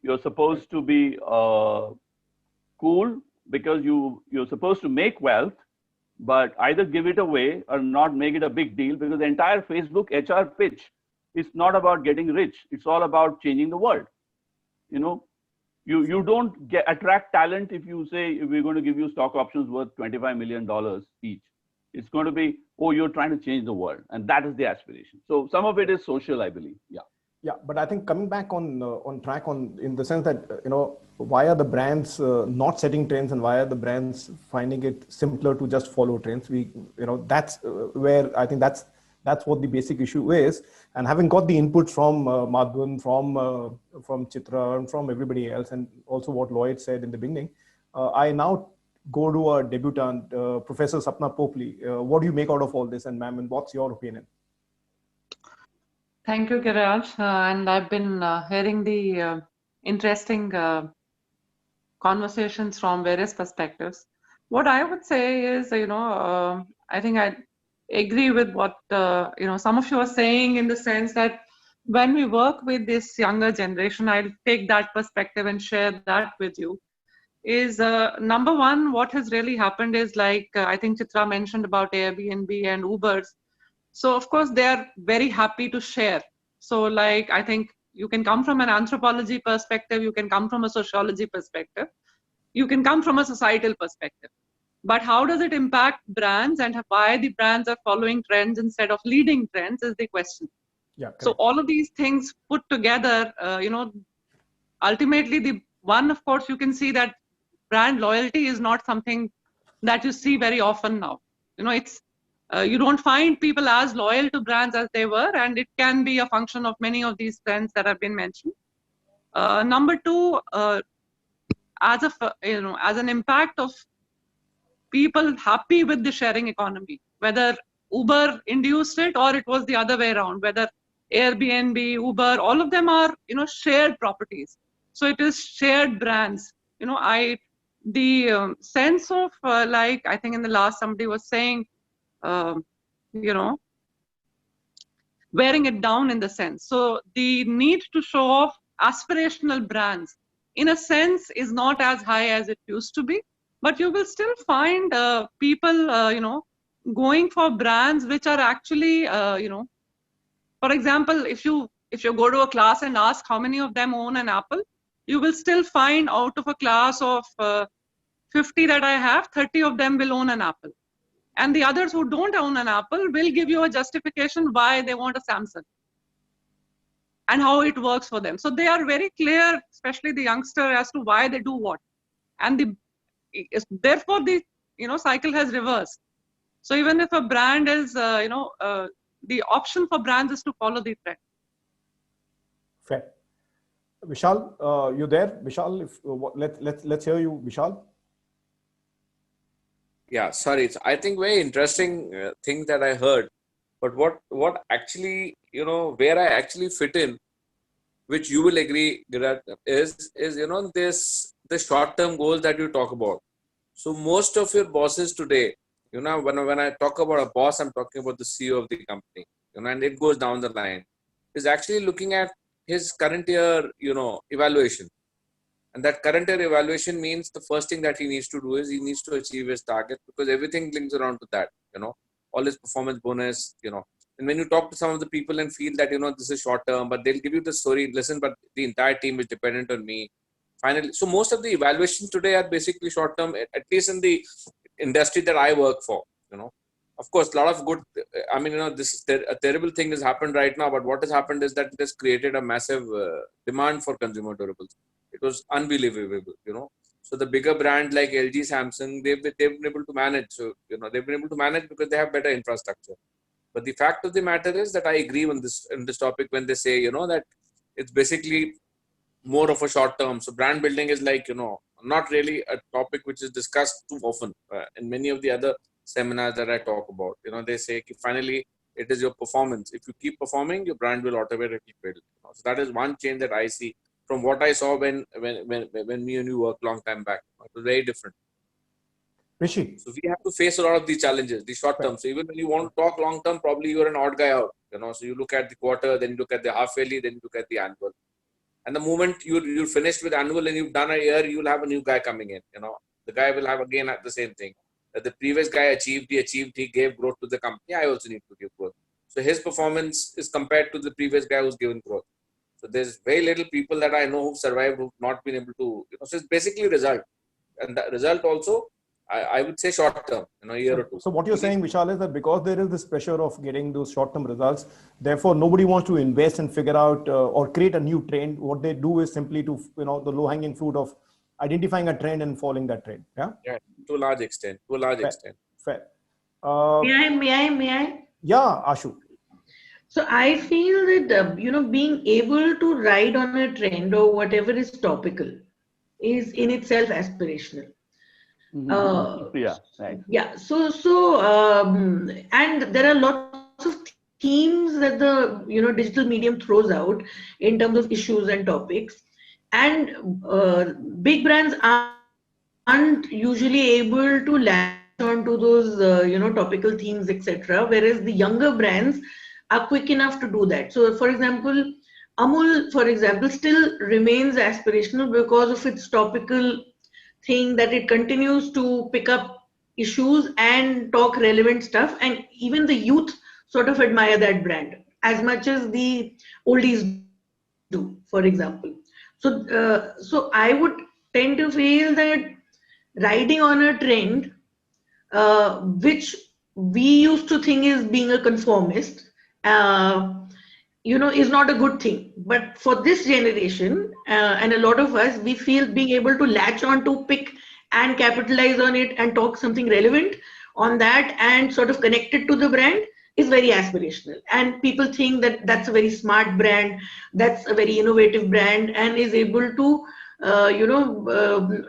You're supposed to be cool because you're supposed to make wealth, but either give it away or not make it a big deal, because the entire Facebook HR pitch is not about getting rich. It's all about changing the world. You don't attract talent if you say we're going to give you stock options worth $25 million each. It's going to be, oh, you're trying to change the world, and that is the aspiration. So some of it is social, I believe. Yeah. Yeah, but I think coming back on track in the sense that why are the brands not setting trends, and why are the brands finding it simpler to just follow trends? That's where I think that's what the basic issue is. And having got the input from Madhvan, from Chitra, and from everybody else, and also what Lloyd said in the beginning, I now go to our debutant, Professor Sapna Popli. What do you make out of all this, and ma'am, and what's your opinion? Thank you, Giraj. And I've been hearing the interesting conversations from various perspectives. What I would say is, I think I agree with what, some of you are saying, in the sense that when we work with this younger generation, I'll take that perspective and share that with you, is number one, what has really happened is, like, I think Chitra mentioned about Airbnb and Ubers. So of course they are very happy to share. So like, I think you can come from an anthropology perspective, you can come from a sociology perspective, you can come from a societal perspective. But how does it impact brands, and why the brands are following trends instead of leading trends is the question. Yeah. So all of these things put together, ultimately the one, of course, you can see that brand loyalty is not something that you see very often now. It's you don't find people as loyal to brands as they were, and it can be a function of many of these trends that have been mentioned. Number two, as an impact of people happy with the sharing economy, whether Uber induced it or it was the other way around, whether Airbnb, Uber, all of them are shared properties. So it is shared brands. The sense of like, I think in the last somebody was saying, wearing it down in the sense. So the need to show off aspirational brands, in a sense, is not as high as it used to be. But you will still find people, going for brands which are actually, for example, if you go to a class and ask how many of them own an Apple, you will still find out of a class of 50 that I have, 30 of them will own an Apple. And the others who don't own an Apple will give you a justification why they want a Samsung and how it works for them. So they are very clear, especially the youngster, as to why they do what. And therefore the cycle has reversed. So even if a brand is, the option for brands is to follow the trend. Fair. Vishal, you there? Vishal, let's hear you, Vishal. Yeah, sorry. I think very interesting thing that I heard, but what actually, where I actually fit in, which you will agree, Girat, is the short-term goals that you talk about. So most of your bosses today, when I talk about a boss, I'm talking about the CEO of the company, and it goes down the line, is actually looking at his current year, evaluation. And that current year evaluation means the first thing that he needs to do is he needs to achieve his target, because everything links around to that. all this performance bonus, And when you talk to some of the people and feel that, this is short term, but they'll give you the story, listen, but the entire team is dependent on me. Finally, so most of the evaluations today are basically short term, at least in the industry that I work for, Of course, a lot of good, a terrible thing has happened right now, but what has happened is that it has created a massive demand for consumer durables. It was unbelievable, So the bigger brand like LG, Samsung, they've been able to manage. So, they've been able to manage because they have better infrastructure. But the fact of the matter is that I agree on this topic when they say, that it's basically more of a short term. So brand building is like, not really a topic which is discussed too often in many of the other seminars that I talk about. They say finally it is your performance. If you keep performing, your brand will automatically build. So that is one change that I see from what I saw when me and you worked long time back. It was very different. Rishi. So we have to face a lot of these challenges, the short term. So even when you want to talk long term, probably you're an odd guy out. So you look at the quarter, then you look at the half yearly, then you look at the annual. And the moment you're finished with annual and you've done a year, you'll have a new guy coming in. The guy will have again the same thing. That the previous guy achieved, he gave growth to the company. I also need to give growth. So his performance is compared to the previous guy who's given growth. So there's very little people that I know who've survived, who've not been able to, so it's basically result. And that result also, I would say short term, a year or two. So what you're saying, Vishal, is that because there is this pressure of getting those short-term results, therefore nobody wants to invest and figure out or create a new trend. What they do is simply to, the low-hanging fruit of identifying a trend and following that trend. Yeah. Yeah, to a large extent. Fair. May I? Yeah, Ashu. So I feel that, being able to ride on a trend or whatever is topical is in itself aspirational. Yeah, right. Yeah. And there are lots of themes that the digital medium throws out in terms of issues and topics, and big brands aren't usually able to latch onto those topical themes, etc. Whereas the younger brands are quick enough to do that. So, for example, Amul, for example, still remains aspirational because of its topical thing, that it continues to pick up issues and talk relevant stuff, and even the youth sort of admire that brand as much as the oldies do, for example. So I would tend to feel that riding on a trend, which we used to think is being a conformist, is not a good thing. But for this generation, and a lot of us, we feel being able to latch on to, pick and capitalize on it and talk something relevant on that and sort of connect it to the brand is very aspirational. And people think that that's a very smart brand, that's a very innovative brand, and is able to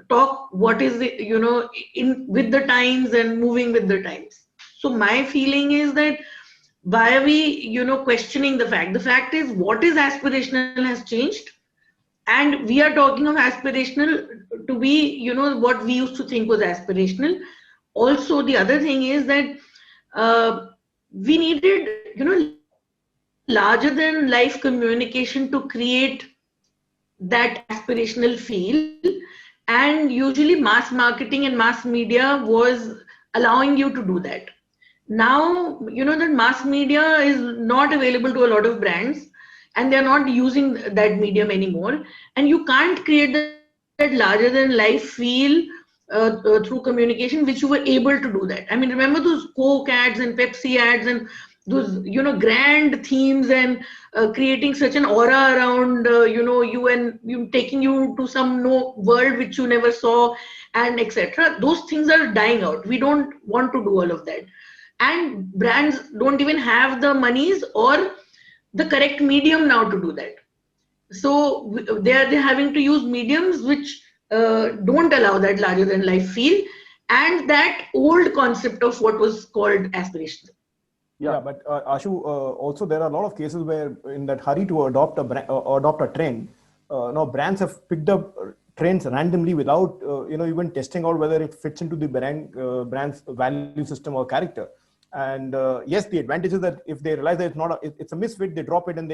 talk what is in with the times and moving with the times. So my feeling is that why are we questioning the fact? The fact is, what is aspirational has changed, and we are talking of aspirational to be what we used to think was aspirational. Also, the other thing is that we needed larger than life communication to create that aspirational feel, and usually mass marketing and mass media was allowing you to do that. Now that mass media is not available to a lot of brands, and they're not using that medium anymore, and you can't create that larger than life feel through communication, which you were able to do that. I mean, remember those Coke ads and Pepsi ads and those grand themes, and creating such an aura around you, and you taking you to some world which you never saw, and etc. Those things are dying out. We don't want to do all of that, and brands don't even have the monies or the correct medium now to do that. So they're having to use mediums which don't allow that larger than life feel and that old concept of what was called aspirational. Yeah, but Ashu, also there are a lot of cases where in that hurry to adopt a trend, brands have picked up trends randomly without even testing out whether it fits into the brand's value system or character. And yes, the advantage is that if they realize that it's a misfit, they drop it, and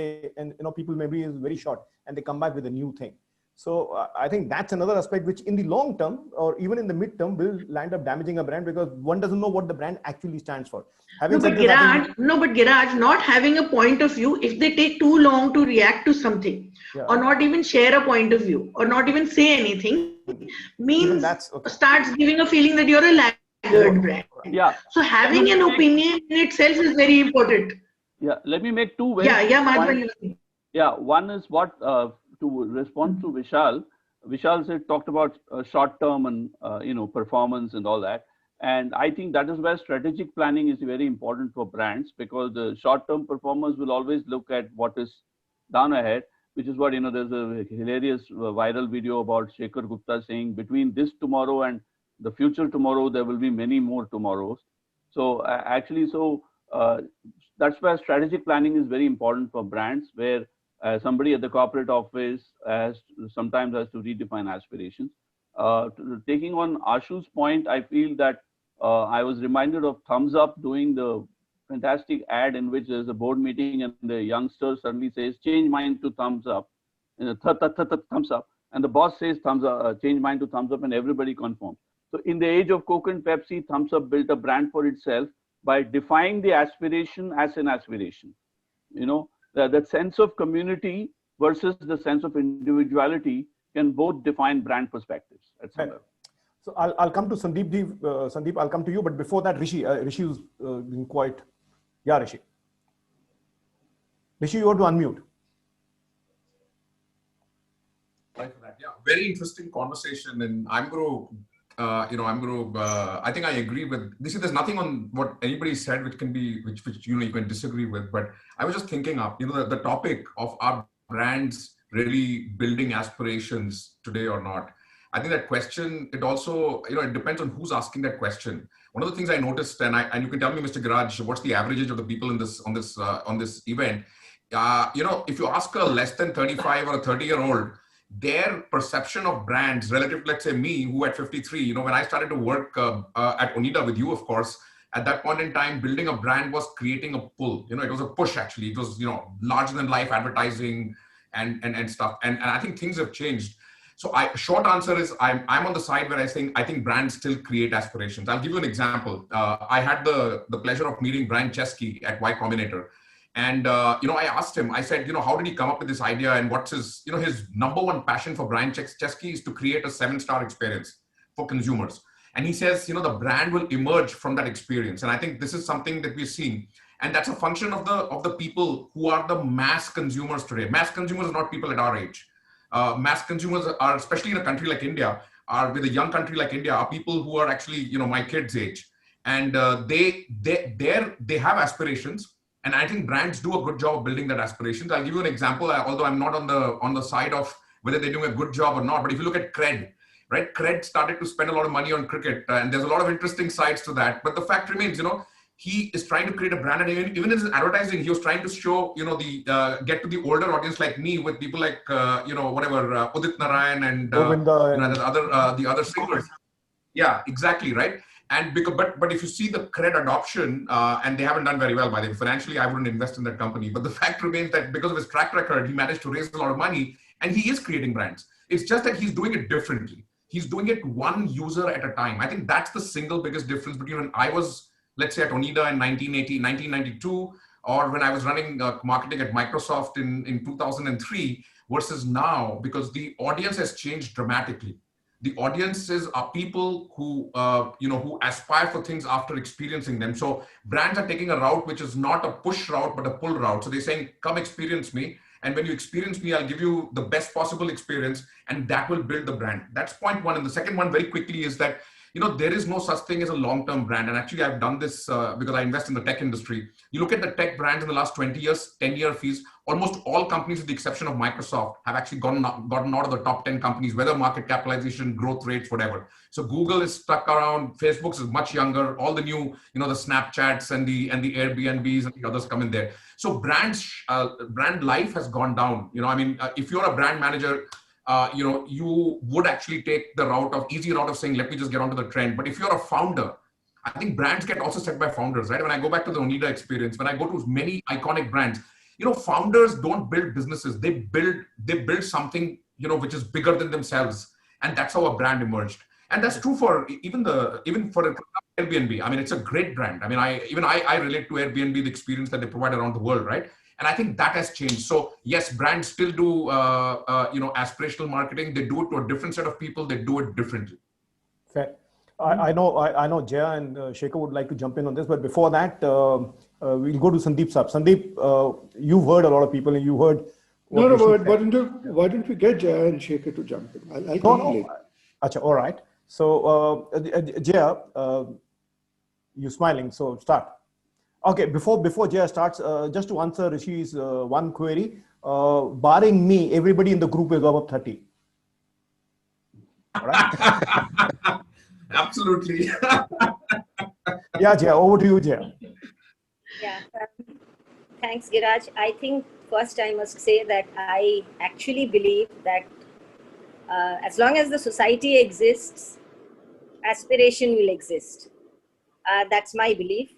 people maybe is very short and they come back with a new thing. So I think that's another aspect which in the long term or even in the mid-term will land up damaging a brand because one doesn't know what the brand actually stands for. Having No, but said this, I think Giraj, not having a point of view, if they take too long to react to something or not even share a point of view or not even say anything means that's okay. starts giving a feeling that you're a laggard brand. Yeah. So having an opinion in itself is very important. Yeah, let me make two very points. Yeah, one is what to respond to Vishal. Vishal said talked about short term and performance and all that, and I think that is where strategic planning is very important for brands because the short term performers will always look at what is down ahead, which is what there's a hilarious viral video about Shekhar Gupta saying between this tomorrow and the future tomorrow there will be many more tomorrows. So that's where strategic planning is very important for brands, where somebody at the corporate office sometimes has to redefine aspirations. Taking on Ashu's point, I feel that I was reminded of Thumbs Up doing the fantastic ad in which there's a board meeting and the youngster suddenly says, change mine to thumbs up, thumbs up. And the boss says, thumbs up, change mine to thumbs up, and everybody conforms. So in the age of Coke and Pepsi, Thumbs Up built a brand for itself by defining the aspiration as an aspiration. That sense of community versus the sense of individuality can both define brand perspectives at some level. So I'll come to Sandeep. Sandeep, I'll come to you, but before that, Rishi. Rishi was being quite. Yeah, Rishi. Rishi, you want to unmute. Right for that. Yeah, very interesting conversation, and I'm going to. I think I agree with this. There's nothing on what anybody said which can be, which you can disagree with. But I was just thinking up, the topic of our brands really building aspirations today or not. I think that question, it also, it depends on who's asking that question. One of the things I noticed, and you can tell me, Mr. Giraj, what's the average age of the people on this event? If you ask a less than 35 or a 30-year-old, their perception of brands relative, let's say me, who at 53, when I started to work at Onida with you, of course, at that point in time, building a brand was creating a pull. It was a push, actually. It was, larger than life advertising and stuff. And I think things have changed. So short answer is I'm on the side where I think brands still create aspirations. I'll give you an example. I had the pleasure of meeting Brian Chesky at Y Combinator. And, I asked him, I said, how did he come up with this idea and what's his, his number one passion for Brian Chesky is to create a 7-star experience for consumers. And he says, the brand will emerge from that experience. And I think this is something that we're seeing. And that's a function of the people who are the mass consumers today. Mass consumers are not people at our age. Mass consumers are, especially in a country like India, with a young country like India, are people who are actually, my kids' age. And they have aspirations. And I think brands do a good job of building that aspirations. I'll give you an example, although I'm not on the side of whether they're doing a good job or not. But if you look at Cred, right? Cred started to spend a lot of money on cricket, and there's a lot of interesting sides to that. But the fact remains, he is trying to create a brand, and even in his advertising, he was trying to show, get to the older audience like me, with people like, Udit Narayan and the other singers. Yeah, exactly, right. And but if you see the Cred adoption, and they haven't done very well by the way. Financially, I wouldn't invest in that company. But the fact remains that because of his track record, he managed to raise a lot of money, and he is creating brands. It's just that he's doing it differently. He's doing it one user at a time. I think that's the single biggest difference between when I was, let's say, at Onida in 1992, or when I was running marketing at Microsoft in 2003 versus now, because the audience has changed dramatically. The audiences are people who, who aspire for things after experiencing them. So brands are taking a route which is not a push route, but a pull route. So they're saying, come experience me. And when you experience me, I'll give you the best possible experience, and that will build the brand. That's point one. And the second one very quickly is that, there is no such thing as a long-term brand. And actually, I've done this because I invest in the tech industry. You look at the tech brands in the last 20 years, 10-year fees, almost all companies with the exception of Microsoft have actually gotten out of the top 10 companies, whether market capitalization, growth rates, whatever. So Google is stuck around. Facebook is much younger. All the new, the Snapchats and the Airbnbs and the others come in there. So brand life has gone down. If you're a brand manager, you would actually take the easy route of saying, let me just get onto the trend. But if you're a founder, I think brands get also set by founders, right? When I go back to the Onida experience, when I go to many iconic brands, founders don't build businesses. They build something which is bigger than themselves. And that's how a brand emerged. And that's true for even for Airbnb. I mean, it's a great brand. I mean, I relate to Airbnb, the experience that they provide around the world, right? And I think that has changed. So yes, brands still do, aspirational marketing. They do it to a different set of people. They do it differently. Fair. I know Jaya and Shekhar would like to jump in on this, but before that, we'll go to Sandeep Saab. Sandeep, you've heard a lot of people, and you heard. Why don't we get Jaya and Shekhar to jump in? I'll come in later. Achha, all right. So, Jaya, you're smiling, so start. Okay, before Jaya starts, just to answer Rishi's one query, barring me, everybody in the group is above 30. All right? Absolutely. Yeah, Jaya, over to you, Jaya. Yeah, thanks, Giraj. I think first I must say that I actually believe that as long as the society exists, aspiration will exist. That's my belief.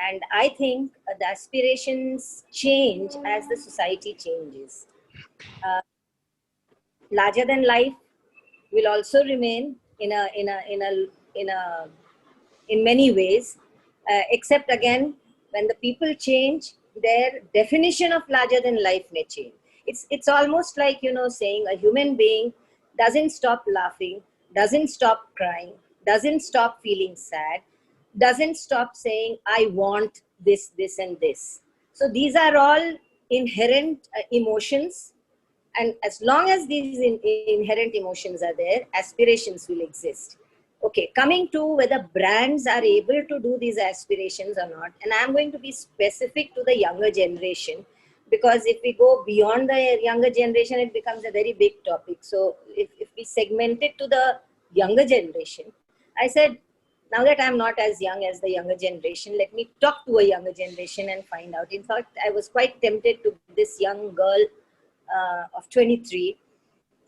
And I think the aspirations change as the society changes. Larger than life will also remain in many ways, except again, when the people change, their definition of larger than life may change. It's almost like, saying a human being doesn't stop laughing, doesn't stop crying, doesn't stop feeling sad, doesn't stop saying, I want this, this, and this. So these are all inherent emotions. And as long as these inherent emotions are there, aspirations will exist. Okay, coming to whether brands are able to do these aspirations or not, and I'm going to be specific to the younger generation, because if we go beyond the younger generation, it becomes a very big topic. So if we segment it to the younger generation, I said, now that I'm not as young as the younger generation, let me talk to a younger generation and find out. In fact, I was quite tempted to this young girl of 23,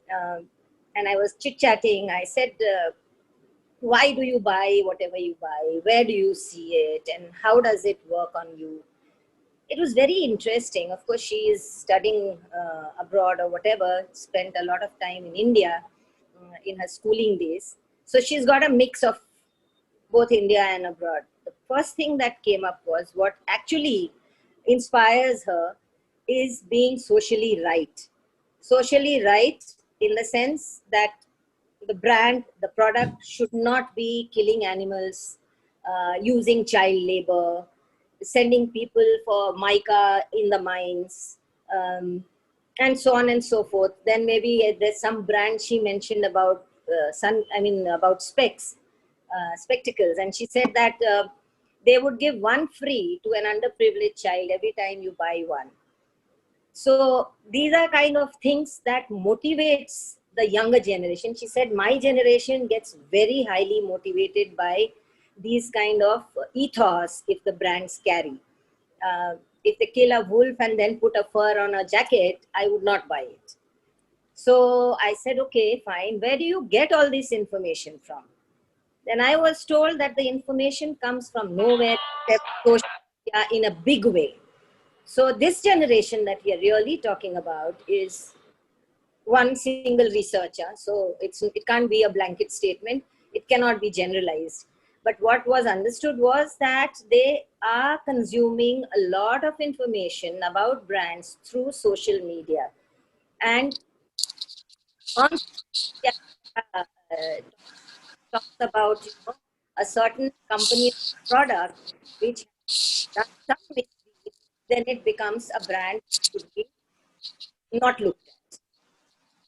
and I was chit-chatting. I said, why do you buy whatever you buy? Where do you see it? And how does it work on you? It was very interesting. Of course, she is studying abroad or whatever, spent a lot of time in India in her schooling days. So she's got a mix of both India and abroad. The first thing that came up was what actually inspires her is being socially right. Socially right in the sense that the brand, the product should not be killing animals, using child labor, sending people for mica in the mines, and so on and so forth. Then maybe there's some brand she mentioned about about spectacles, and she said that they would give one free to an underprivileged child every time you buy one. So these are kind of things that motivates the younger generation. She said, my generation gets very highly motivated by these kind of ethos if the brands carry. If they kill a wolf and then put a fur on a jacket, I would not buy it. So I said, okay, fine. Where do you get all this information from? Then I was told that the information comes from nowhere except social media in a big way. So this generation that we are really talking about is one single researcher. So it can't be a blanket statement. It cannot be generalized. But what was understood was that they are consuming a lot of information about brands through social media. And on talks about a certain company product which does some misdeed, then it becomes a brand that should be not looked at.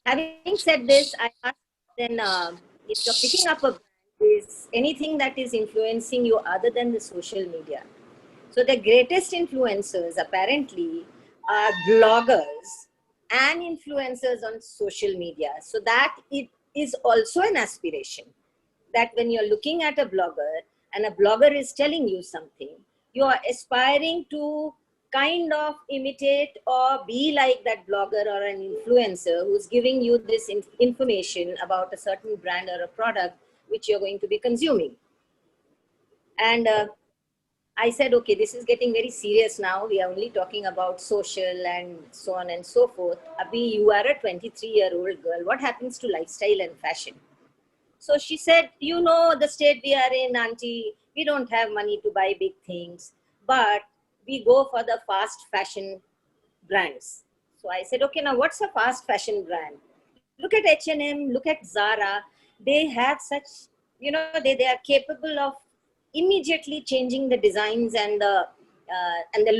Having said this, I ask then if you're picking up a brand, is anything that is influencing you other than the social media. So the greatest influencers apparently are bloggers and influencers on social media. So that it is also an aspiration, that when you're looking at a blogger and a blogger is telling you something, you are aspiring to kind of imitate or be like that blogger or an influencer who's giving you this information about a certain brand or a product which you're going to be consuming. And I said, okay, this is getting very serious now. We are only talking about social and so on and so forth. Abhi, you are a 23-year-old girl. What happens to lifestyle and fashion? So she said, you know, the state we are in, auntie, we don't have money to buy big things, but we go for the fast fashion brands. So I said, okay, now what's a fast fashion brand? Look at H&M, look at Zara. They have such, you know, they are capable of immediately changing the designs and the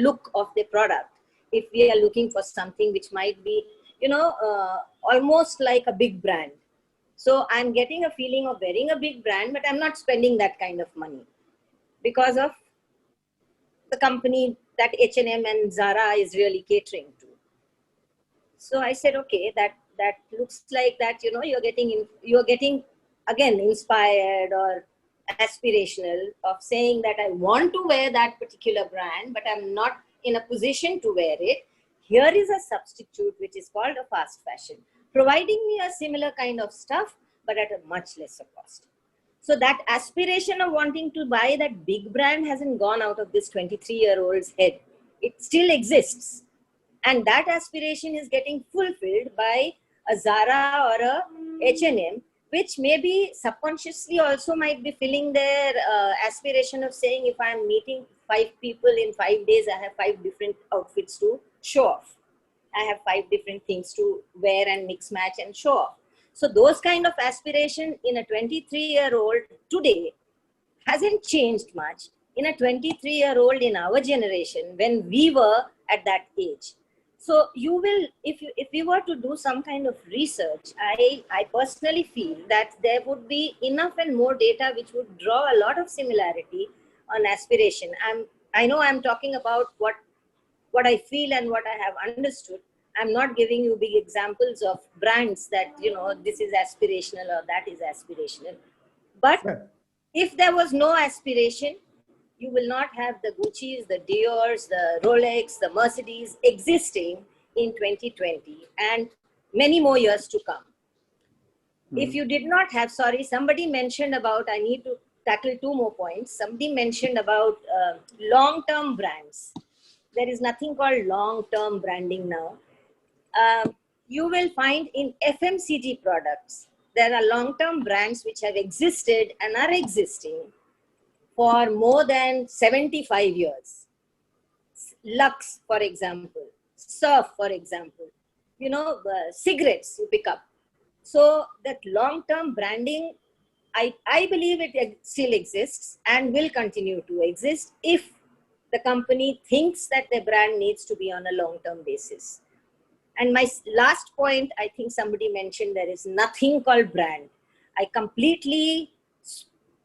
look of the product. If we are looking for something which might be, you know, almost like a big brand. So I'm getting a feeling of wearing a big brand, but I'm not spending that kind of money because of the company that H&M and Zara is really catering to. So I said, okay, that looks like that, you know, you're getting again inspired or aspirational of saying that I want to wear that particular brand, but I'm not in a position to wear it. Here is a substitute which is called a fast fashion, providing me a similar kind of stuff, but at a much lesser cost. So that aspiration of wanting to buy that big brand hasn't gone out of this 23-year-old's head. It still exists. And that aspiration is getting fulfilled by a Zara or a H&M, which maybe subconsciously also might be filling their aspiration of saying, if I'm meeting 5 people in 5 days, I have 5 different outfits to show off. I have 5 different things to wear and mix, match and show off. So those kind of aspiration in a 23-year-old today hasn't changed much in a 23-year-old in our generation when we were at that age. So you will, if you were to do some kind of research, I personally feel that there would be enough and more data which would draw a lot of similarity on aspiration. I know I'm talking about what I feel and what I have understood. I'm not giving you big examples of brands that, you know, this is aspirational or that is aspirational. But if there was no aspiration, you will not have the Gucci's, the Dior's, the Rolex, the Mercedes existing in 2020 and many more years to come. If you did not have, sorry, somebody mentioned about, I need to tackle 2 more points. Somebody mentioned about long-term brands. There is nothing called long-term branding now. You will find in FMCG products, there are long-term brands which have existed and are existing for more than 75 years. Lux, for example, Surf, for example, you know, cigarettes you pick up. So that long-term branding, I believe it still exists and will continue to exist if the company thinks that the brand needs to be on a long-term basis. And my last point, I think somebody mentioned there is nothing called brand. I completely,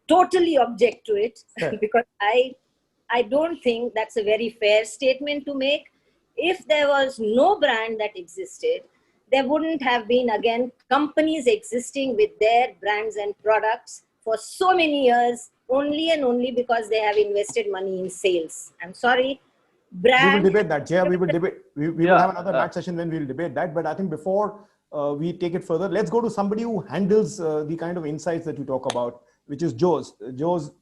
totally object to it because I don't think that's a very fair statement to make. If there was no brand that existed, there wouldn't have been, again, companies existing with their brands and products for so many years, only and only because they have invested money in sales. I'm sorry. Brand. We will debate that, Jaya. We will debate. We will have another match session when we will debate that. But I think before we take it further, let's go to somebody who handles the kind of insights that you talk about, which is Joe's. Joe's,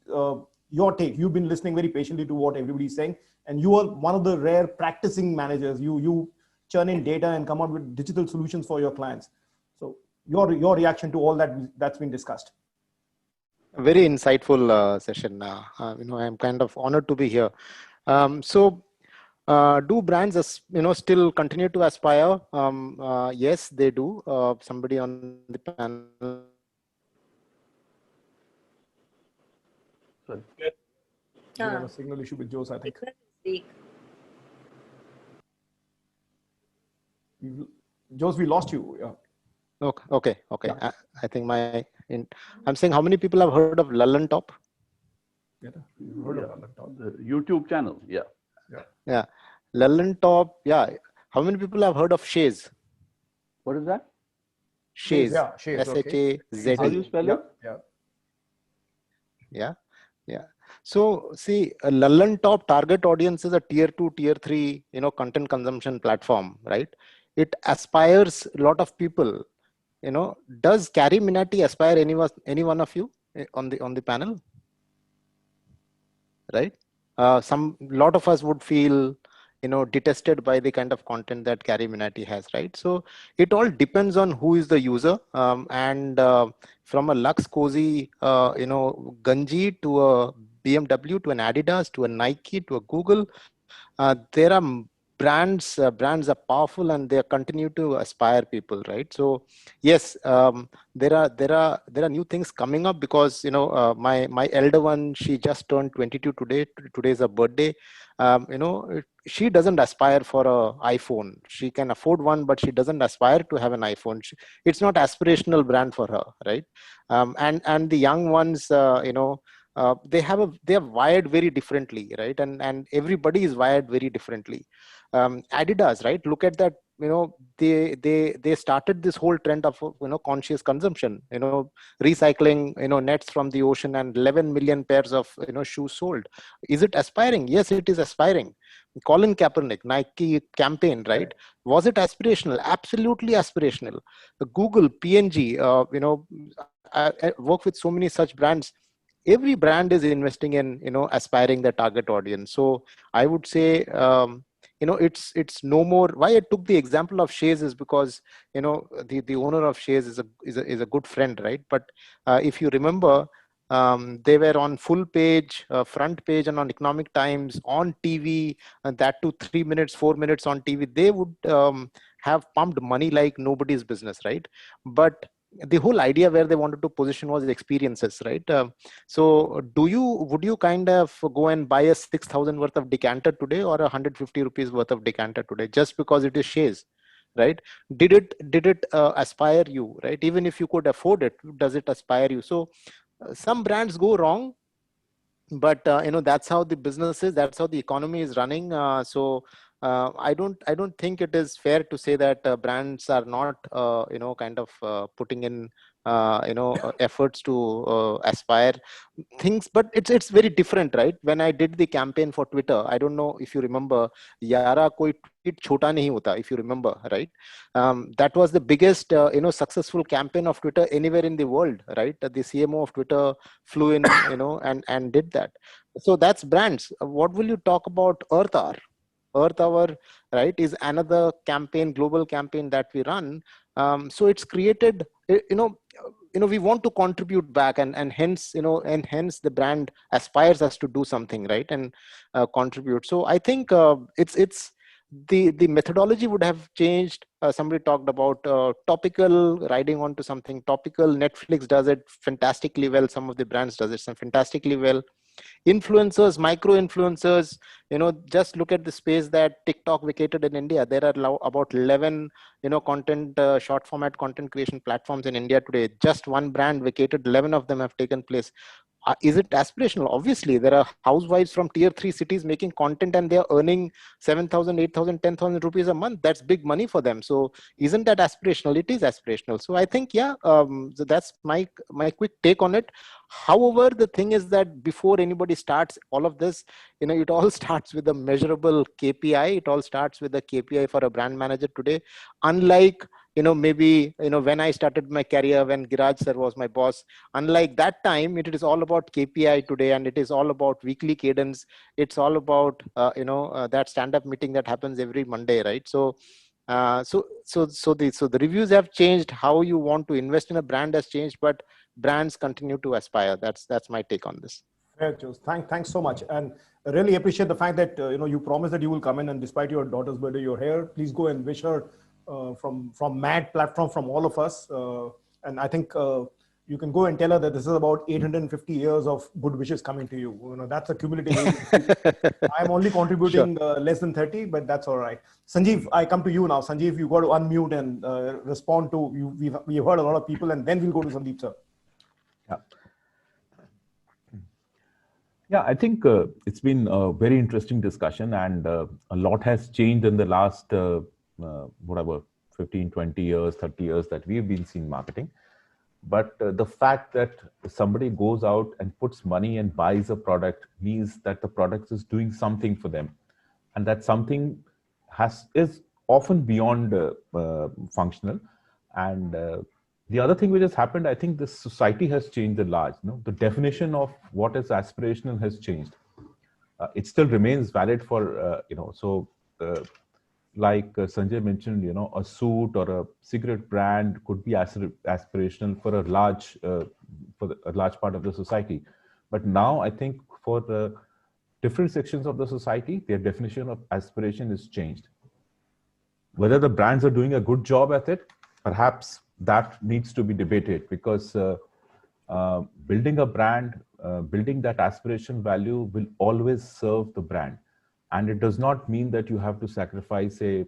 your take. You've been listening very patiently to what everybody's saying, and you are one of the rare practicing managers. You churn in data and come out with digital solutions for your clients. So your reaction to all that's been discussed. A very insightful session. You know, I'm kind of honored to be here. Do brands, you know, still continue to aspire? Yes, they do. Somebody on the panel. Sorry. We have a signal issue with Joe's, I think. Joe's, we lost you. Yeah. Okay. Yeah. I think I'm saying, how many people have heard of Lallan Top? Yeah, heard of Lallan Top. The YouTube channel. Yeah. Lallan Top. Yeah. How many people have heard of Shays? What is that? Shays. Yeah, Shays. S-H-A-Z. How do you spell it? Yeah. So see, Lallan Top target audience is a tier 2, tier 3, you know, content consumption platform, right? It aspires a lot of people. You know, does Carrie Minati aspire any one of you on the panel? Right? some lot of us would feel, detested by the kind of content that Gary Minati has, right? So it all depends on who is the user, and from a Lux Cozy, Ganji to a BMW to an Adidas to a Nike to a Google, there are brands are powerful and they continue to aspire people, right? So yes, there are new things coming up because my elder one, she just turned 22 today. Today is her birthday. She doesn't aspire for a iPhone. She can afford one, but she doesn't aspire to have an iPhone. It's not aspirational brand for her, right? And the young ones, they are wired very differently, right? And everybody is wired very differently. Adidas, right? Look at that. They started this whole trend of conscious consumption. Recycling nets from the ocean, and 11 million pairs of shoes sold. Is it aspiring? Yes, it is aspiring. Colin Kaepernick, Nike campaign, right? Was it aspirational? Absolutely aspirational. Google, PNG, I work with so many such brands. Every brand is investing in aspiring the target audience. So I would say it's no more. Why I took the example of Shays is because the owner of Shays is a good friend, right? But if you remember, they were on full page, front page, and on Economic Times, on TV, and that to 3 minutes, 4 minutes on TV. They would have pumped money like nobody's business, right? But the whole idea where they wanted to position was experiences, right? So would you kind of go and buy a 6,000 worth of decanter today or 150 rupees worth of decanter today just because it is Shays, right? Did it aspire you, right? Even if you could afford it, does it aspire you? So some brands go wrong, but that's how the business is, that's how the economy is running. I don't think it is fair to say that brands are not kind of putting in efforts to aspire things, but it's very different, right? When I did the campaign for Twitter, I don't know if you remember, Yara koi tweet chota nahi hota, if you remember, right? That was the biggest successful campaign of Twitter anywhere in the world, right? The CMO of Twitter flew in and did that. So that's brands. What will you talk about Earth Hour, right, is another campaign, global campaign that we run. So it's created, we want to contribute back, and hence the brand aspires us to do something, right, and contribute. So I think it's the methodology would have changed. Somebody talked about topical, riding onto something topical. Netflix does it fantastically well. Some of the brands does it fantastically well. Influencers, micro influencers, just look at the space that TikTok vacated in India. There are about 11 content short format content creation platforms in India today. Just one brand vacated, 11 of them have taken place. Is it aspirational? Obviously, there are housewives from tier 3 cities making content and they are earning 7,000, 8,000, 10,000 rupees a month. That's big money for them. So isn't that aspirational? It is aspirational. So I think, so that's my quick take on it. However, the thing is that before anybody starts all of this, it all starts with a measurable KPI. It all starts with a KPI for a brand manager today. Unlike maybe when I started my career, when Giraj sir was my boss, unlike that time, it is all about KPI today, and it is all about weekly cadence. It's all about that stand-up meeting that happens every Monday, right? So the reviews have changed. How you want to invest in a brand has changed, but brands continue to aspire. That's my take on this. Fair, Jose. Thanks so much, and I really appreciate the fact that you promised that you will come in, and despite your daughter's birthday, you're here. Please go and wish her from M.A.D.D platform, from all of us. And I think you can go and tell her that this is about 850 years of good wishes coming to you. That's a cumulative. I'm only contributing less than 30, but that's all right. Sanjeev, I come to you now. Sanjeev, you got to unmute and respond to you. We've heard a lot of people, and then we'll go to Sandeep sir. Yeah, I think it's been a very interesting discussion, and a lot has changed in the last, whatever, 15, 20 years, 30 years that we've been seeing marketing. But the fact that somebody goes out and puts money and buys a product means that the product is doing something for them. And that something is often beyond functional. And the other thing which has happened, I think the society has changed at large. The definition of what is aspirational has changed. it still remains valid for, so like Sanjay mentioned, a suit or a cigarette brand could be aspirational for a large part of the society. But now I think for the different sections of the society, their definition of aspiration is changed. Whether the brands are doing a good job at it, perhaps that needs to be debated, because building a brand, building that aspiration value will always serve the brand. And it does not mean that you have to sacrifice a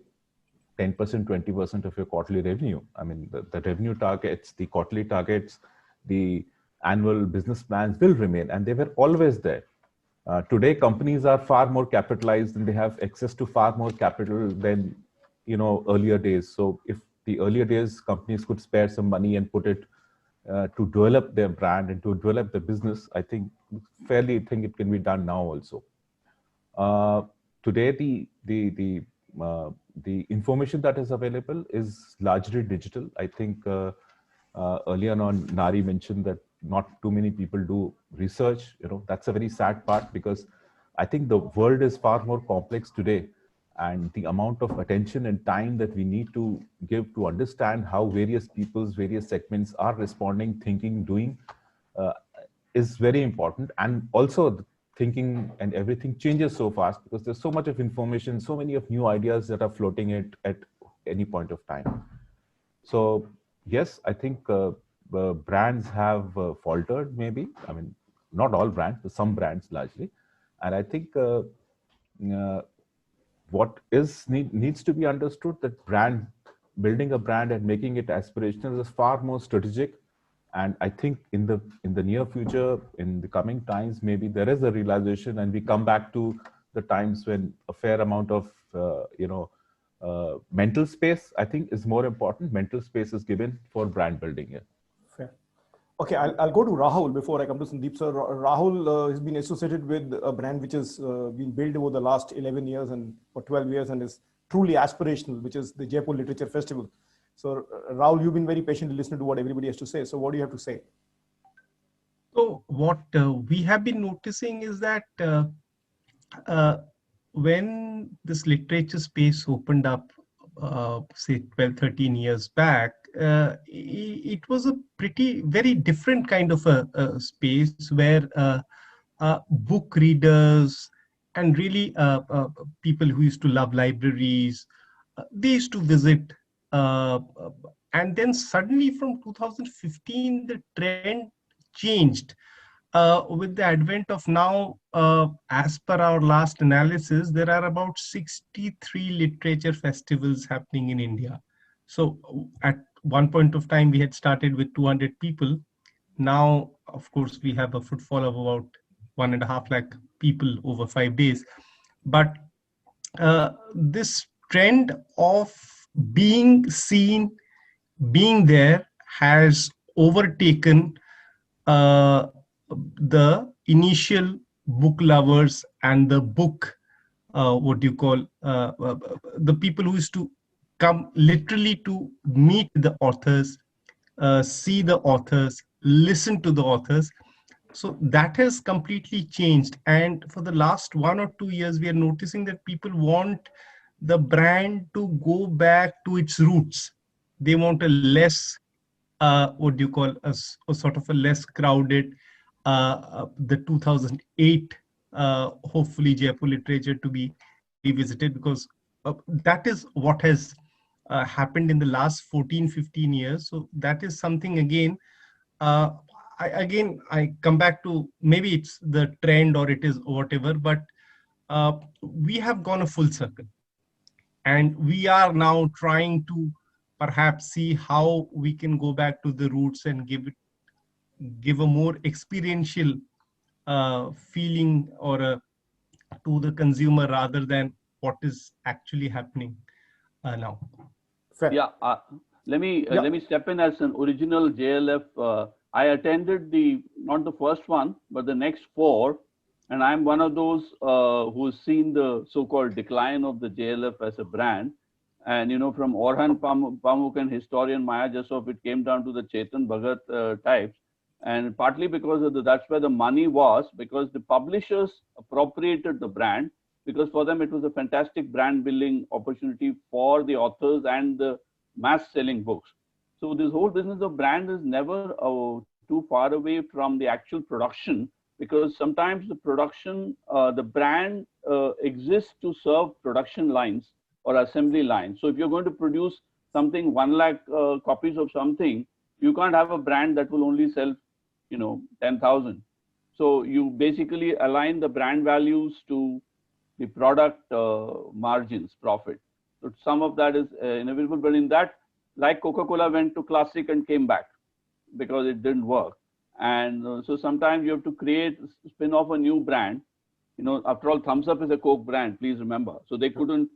10%, 20% of your quarterly revenue. I mean, the revenue targets, the quarterly targets, the annual business plans will remain, and they were always there. Today, companies are far more capitalized and they have access to far more capital than earlier days. So if the earlier days companies could spare some money and put it to develop their brand and to develop the business, I think it can be done now also. Today, the information that is available is largely digital. I think earlier on, Nari mentioned that not too many people do research. That's a very sad part, because I think the world is far more complex today, and the amount of attention and time that we need to give to understand how various people's various segments are responding, thinking, doing is very important. And also the thinking and everything changes so fast, because there's so much of information, so many of new ideas that are floating at any point of time. So yes, I think brands have faltered, maybe. I mean, not all brands, but some brands largely. And I think what needs to be understood, that building a brand and making it aspirational is far more strategic. And I think in the near future, in the coming times, maybe there is a realization, and we come back to the times when a fair amount of mental space, I think, is more important. Mental space is given for brand building. Yeah. Fair. Okay, I'll go to Rahul before I come to Sandeep sir. Rahul has been associated with a brand which has been built over the last 11 years and for 12 years and is truly aspirational, which is the Jaipur Literature Festival. So Rahul, you've been very patient to listen to what everybody has to say. So what do you have to say? So what we have been noticing is that when this literature space opened up, say 12, 13 years back, it was a very different kind of a space where book readers and really people who used to love libraries, they used to visit. And then suddenly from 2015, the trend changed. With the advent of now, as per our last analysis, there are about 63 literature festivals happening in India. So at one point of time, we had started with 200 people. Now, of course, we have a footfall of about 1.5 lakh people over 5 days. But this trend of being seen, being there, has overtaken the initial book lovers and the book, the people who used to come literally to meet the authors, see the authors, listen to the authors. So that has completely changed. And for the last 1 or 2 years, we are noticing that people want the brand to go back to its roots. They want a less, a sort of a less crowded, the 2008, hopefully Jaipur literature to be revisited, because that is what has happened in the last 14, 15 years. So that is something, again, I come back to, maybe it's the trend or it is whatever, but we have gone a full circle. And we are now trying to perhaps see how we can go back to the roots and give a more experiential feeling to the consumer, rather than what is actually happening now. Fair. Yeah, let me step in as an original JLF. I attended not the first one, but the next 4. And I'm one of those who's seen the so-called decline of the JLF as a brand. And, from Orhan Pamuk and historian Maya Jasov, it came down to the Chetan Bhagat types. And partly because of that's where the money was, because the publishers appropriated the brand, because for them it was a fantastic brand building opportunity for the authors and the mass selling books. So this whole business of brand is never too far away from the actual production, because sometimes the production, the brand exists to serve production lines or assembly lines. So if you're going to produce something 1 lakh copies of something, you can't have a brand that will only sell 10,000. So you basically align the brand values to the product margins, profit. So some of that is inevitable, but in that, like Coca-Cola went to classic and came back because it didn't work. And so sometimes you have to spin off a new brand. After all, Thumbs Up is a Coke brand, please remember. So they couldn't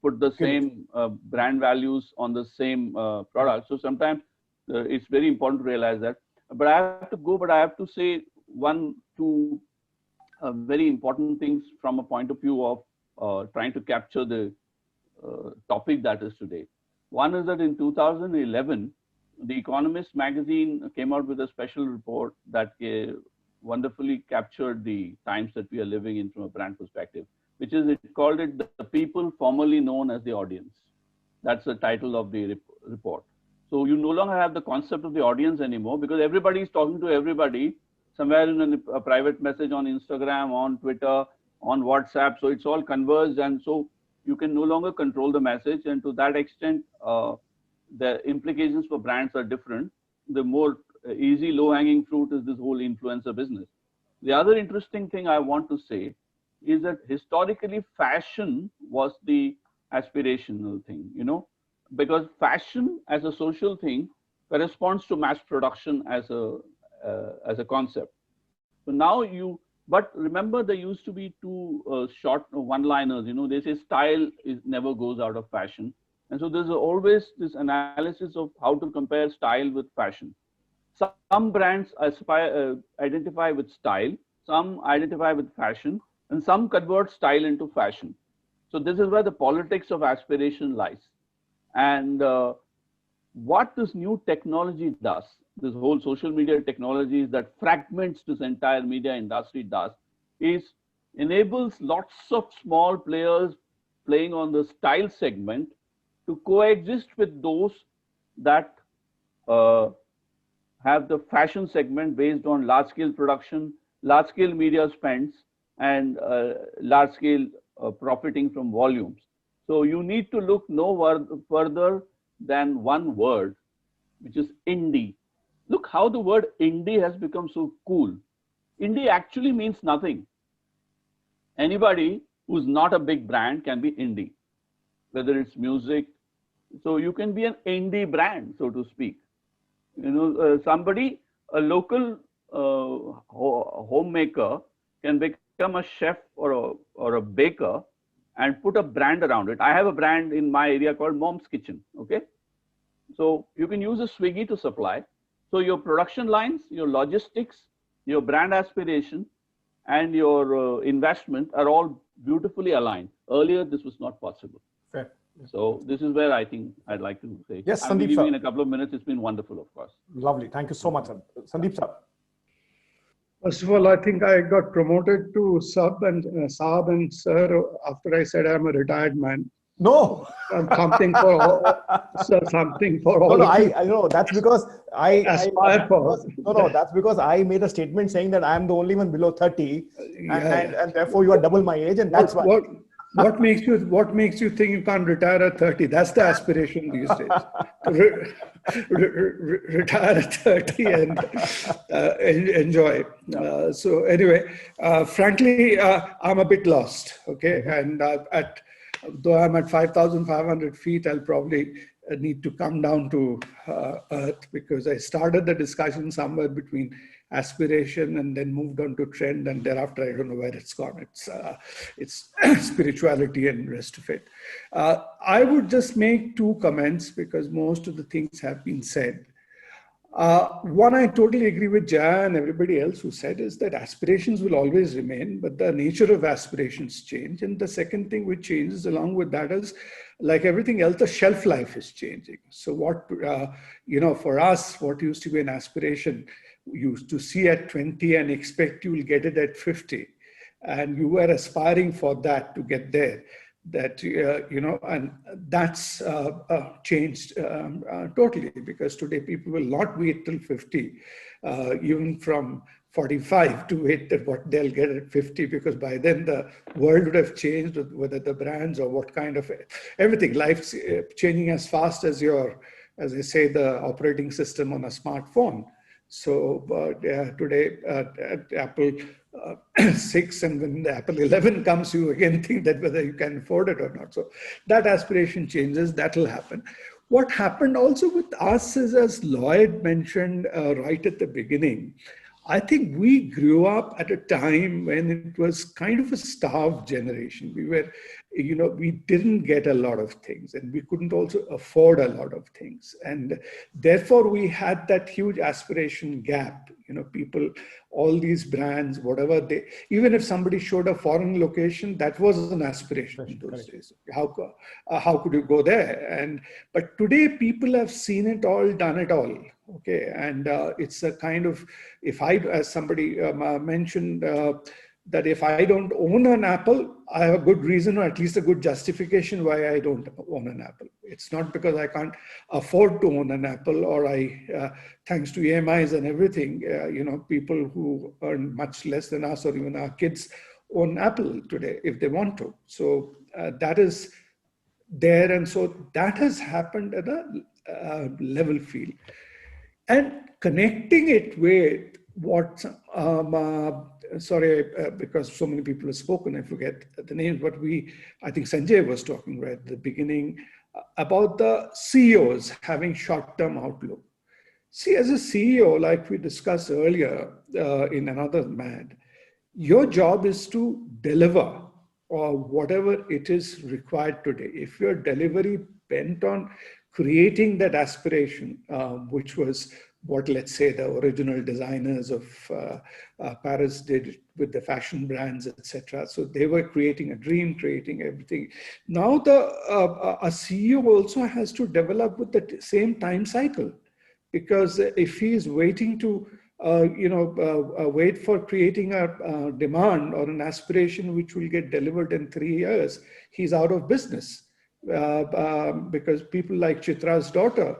put the same brand values on the same product. So sometimes it's very important to realize that. But I have to say two very important things from a point of view of trying to capture the topic that is today. One is that in 2011, The Economist magazine came out with a special report that wonderfully captured the times that we are living in from a brand perspective, which is, it called it The People Formerly Known as the Audience. That's the title of the report. So you no longer have the concept of the audience anymore, because everybody is talking to everybody somewhere in a private message on Instagram, on Twitter, on WhatsApp. So it's all converged, and so you can no longer control the message. And to that extent, the implications for brands are different. The more easy, low-hanging fruit is this whole influencer business. The other interesting thing I want to say is that historically fashion was the aspirational thing, because fashion as a social thing corresponds to mass production as a concept. So now but remember, there used to be two short one-liners, they say style never goes out of fashion. And so there's always this analysis of how to compare style with fashion. Some brands identify with style, some identify with fashion, and some convert style into fashion. So this is where the politics of aspiration lies. And what this new technology does, this whole social media technology that fragments this entire media industry does, is enables lots of small players playing on the style segment to coexist with those that have the fashion segment based on large-scale production, large-scale media spends, and large-scale profiting from volumes. So you need to look no further than one word, which is indie. Look how the word indie has become so cool. Indie actually means nothing. Anybody who's not a big brand can be indie, whether it's music. So you can be an indie brand, so to speak. A local homemaker can become a chef or a baker and put a brand around it. I have a brand in my area called Mom's Kitchen, okay? So you can use a Swiggy to supply. So your production lines, your logistics, your brand aspiration, and your investment are all beautifully aligned. Earlier, this was not possible. Fair. So this is where I think I'd like to say. Yes, I'll be Sandeep leaving sir. in a couple of minutes. It's been wonderful, of course. Lovely. Thank you so much, sir. Sandeep sir. First of all, I think I got promoted to Saab and sir after I said I'm a retired man. No. Something for all. Something for all. No, I know. That's because I aspire for. No, that's because I made a statement saying that I'm the only one below 30, and therefore you are double my age, and that's why. What makes you think you can't retire at 30? That's the aspiration these days. Retire at 30 and enjoy. So anyway, frankly, I'm a bit lost. Okay, and though I'm at 5,500 feet, I'll probably need to come down to earth, because I started the discussion somewhere between aspiration and then moved on to trend, and thereafter I don't know where it's gone. It's spirituality and rest of it. I would just make two comments because most of the things have been said. One, I totally agree with Jaya and everybody else who said is that aspirations will always remain, but the nature of aspirations change. And the second thing which changes along with that is, like everything else, the shelf life is changing. So what, for us, what used to be an aspiration used to see at 20 and expect you will get it at 50. And you were aspiring for that to get there. That, and that's changed totally, because today people will not wait till 50, even from 45 to wait at what they'll get at 50, because by then the world would have changed, whether the brands or what kind of everything. Life's changing as fast as as I say, the operating system on a smartphone. So today at Apple 6, and when the Apple 11 comes, you again think that whether you can afford it or not. So that aspiration changes, that will happen. What happened also with us is, as Lloyd mentioned right at the beginning, I think we grew up at a time when it was kind of a starved generation. We were, we didn't get a lot of things, and we couldn't also afford a lot of things. And therefore we had that huge aspiration gap. People, all these brands, whatever even if somebody showed a foreign location, that was an aspiration in those days. How could you go there? But today people have seen it all, done it all. Okay, and it's a kind of, as somebody mentioned, that if I don't own an Apple, I have a good reason, or at least a good justification why I don't own an Apple. It's not because I can't afford to own an Apple, or thanks to EMIs and everything, people who earn much less than us, or even our kids, own Apple today if they want to. So that is there, and so that has happened at a level field. And connecting it with what, because so many people have spoken, I forget the names, but I think Sanjay was talking right at the beginning about the CEOs having short-term outlook. See, as a CEO, like we discussed earlier in another M.A.D., your job is to deliver or whatever it is required today. If your delivery bent on creating that aspiration, which was what, let's say, the original designers of Paris did with the fashion brands, etc. So they were creating a dream, creating everything. Now a CEO also has to develop with the same time cycle, because if he is waiting to wait for creating a demand or an aspiration which will get delivered in 3 years, he's out of business. Because people like Chitra's daughter,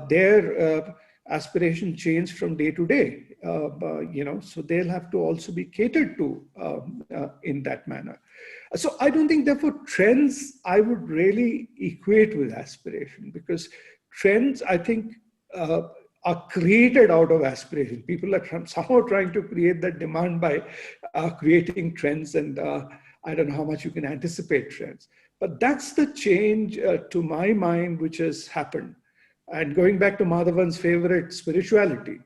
their aspiration change from day to day, so they'll have to also be catered to in that manner. So I don't think, therefore, trends I would really equate with aspiration, because trends, I think, are created out of aspiration. People are somehow trying to create that demand by creating trends, and I don't know how much you can anticipate trends. But that's the change, to my mind, which has happened. And going back to Madhavan's favorite, spirituality,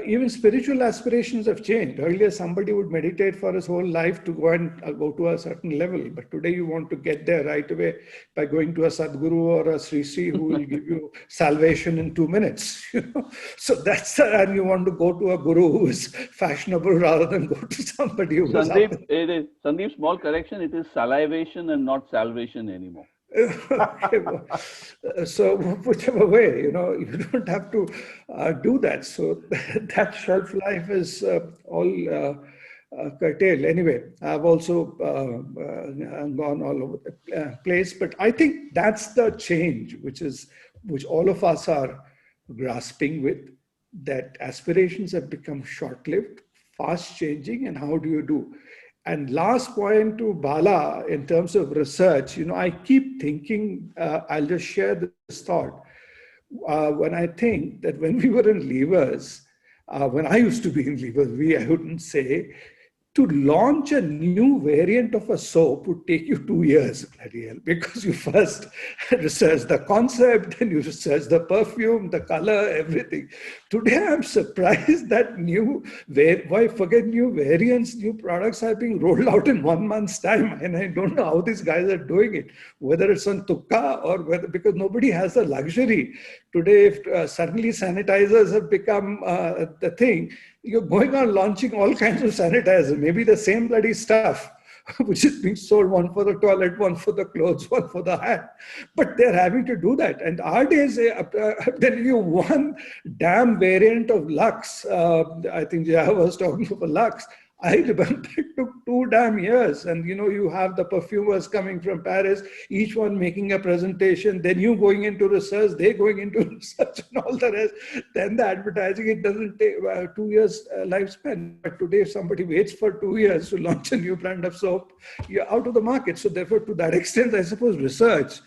even spiritual aspirations have changed. Earlier, somebody would meditate for his whole life to go to a certain level. But today, you want to get there right away by going to a Sadguru or a Sri Sri who will give you salvation in 2 minutes. So and you want to go to a guru who is fashionable rather than go to somebody who is Sandeep, small correction. It is salivation and not salvation anymore. Okay, so whichever way, you don't have to do that. So that shelf life is all curtailed. Anyway, I've also gone all over the place, but I think that's the change which all of us are grasping with, that aspirations have become short-lived, fast changing, and how do you do? And last point to Bala, in terms of research, I keep thinking, I'll just share this thought. When I think that when we were in Levers, when I used to be in Levers, I wouldn't say, to launch a new variant of a soap would take you 2 years, because you first research the concept, then you research the perfume, the color, everything. Today, I'm surprised that new variants, new products are being rolled out in 1 month's time. And I don't know how these guys are doing it, whether it's on Tukka or because nobody has the luxury. Today, if suddenly sanitizers have become the thing, you're going on launching all kinds of sanitizers, maybe the same bloody stuff, which is being sold, one for the toilet, one for the clothes, one for the hat. But they're having to do that. And our days, then you one damn variant of Lux. I think Jaya was talking about Lux. I remember it took 2 damn years. And, you have the perfumers coming from Paris, each one making a presentation, then you going into research, they going into research and all the rest. Then the advertising, it doesn't take 2 years lifespan. But today, if somebody waits for 2 years to launch a new brand of soap, you're out of the market. So therefore, to that extent, I suppose research,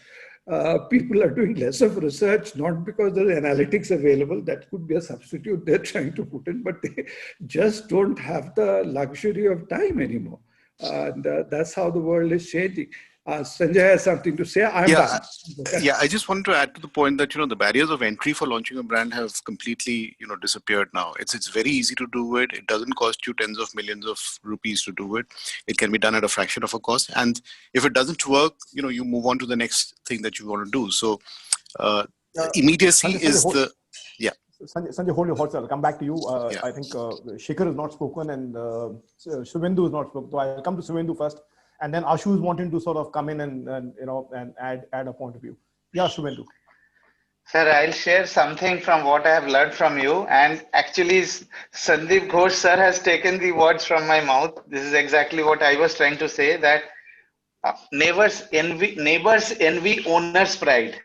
people are doing less of research, not because there's analytics available, that could be a substitute they're trying to put in, but they just don't have the luxury of time anymore. And that's how the world is changing. Sanjay has something to say. I'm done. Yeah, I just wanted to add to the point that, the barriers of entry for launching a brand have completely, disappeared now. It's very easy to do it. It doesn't cost you tens of millions of rupees to do it. It can be done at a fraction of a cost. And if it doesn't work, you move on to the next thing that you want to do. So immediacy is the, yeah. Sanjay, hold your horse. I'll come back to you. I think Shikhar has not spoken and Suvendu has not spoken. So I'll come to Suvendu first. And then Ashu is wanting to sort of come in and add a point of view. Yeah, Suvendu. Sir, I'll share something from what I have learned from you. And actually, Sandeep Ghosh sir has taken the words from my mouth. This is exactly what I was trying to say, that neighbors envy owner's pride.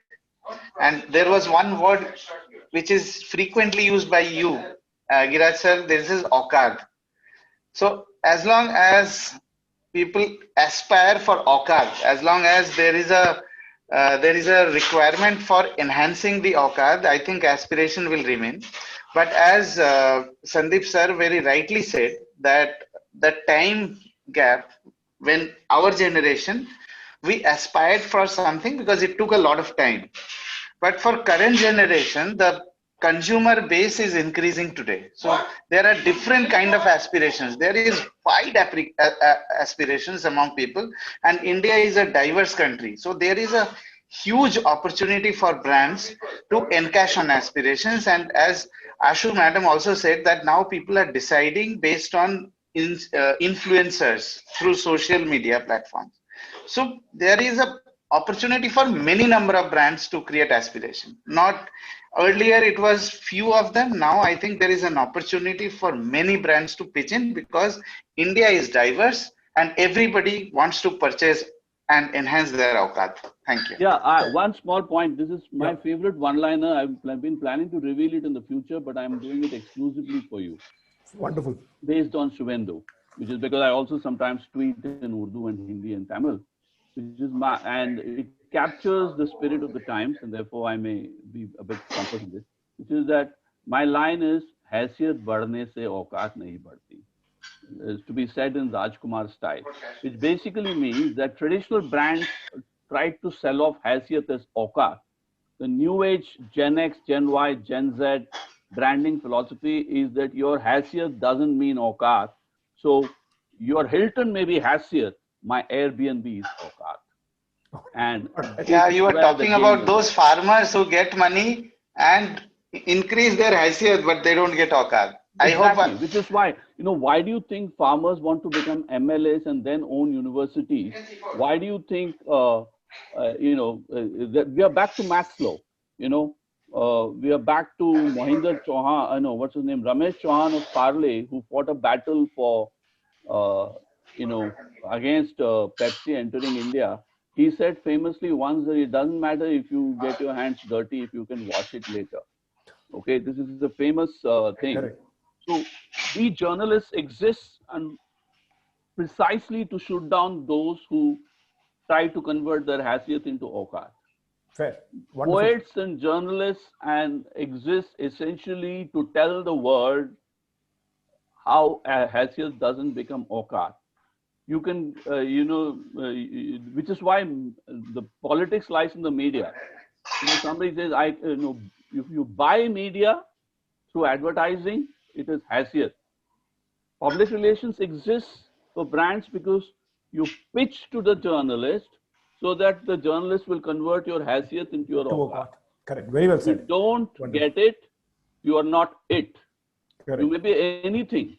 And there was one word which is frequently used by you, Giraj sir, this is Okad. So as long as people aspire for Okad, as long as there is a requirement for enhancing the Okad, I think aspiration will remain. But as Sandeep sir very rightly said, that the time gap, when our generation, we aspired for something because it took a lot of time. But for current generation, the consumer base is increasing today. So there are different kind of aspirations. There is wide aspirations among people, and India is a diverse country. So there is a huge opportunity for brands to encash on aspirations. And as Ashu madam also said, that now people are deciding based on influencers through social media platforms. So there is a opportunity for many number of brands to create aspiration. Not earlier, it was few of them. Now I think there is an opportunity for many brands to pitch in, because India is diverse and everybody wants to purchase and enhance their Awqat. Thank you. Yeah, one small point. This is my favorite one-liner. I've been planning to reveal it in the future, but I'm doing it exclusively for you. Wonderful. Based on Suvendu, which is because I also sometimes tweet in Urdu and Hindi and Tamil, which is and it captures the spirit of the times, and therefore I may be a bit pompous in this, which is that my line is, "Haisiyat badhne se auqat nahi badhti," is to be said in Rajkumar style, which basically means that traditional brands tried to sell off haisiyat as auqat. The new age Gen X, Gen Y, Gen Z branding philosophy is that your haisiyat doesn't mean auqat. So your Hilton may be haisiyat, my Airbnb is auqat. And yeah, you are talking about those farmers who get money and increase their haisiyat, but they don't get auqat. Exactly, which is why, why do you think farmers want to become MLAs and then own universities? Why do you think, that we are back to Maslow, we are back to Mohinder Chauhan, what's his name, Ramesh Chauhan of Parle, who fought a battle for, against Pepsi entering India. He said famously once that it doesn't matter if you get your hands dirty, if you can wash it later. Okay, this is a famous thing. So we journalists exist and precisely to shoot down those who try to convert their haisiyat into auqat. Fair. Wonderful. Poets and journalists and exist essentially to tell the world how haisiyat doesn't become auqat. You can, which is why the politics lies in the media. Somebody says, if you buy media through advertising, it is haisiyat. Public relations exists for brands because you pitch to the journalist so that the journalist will convert your haisiyat into your auqat. Correct. Very well said. If you don't get it, you are not it. Correct. You may be anything.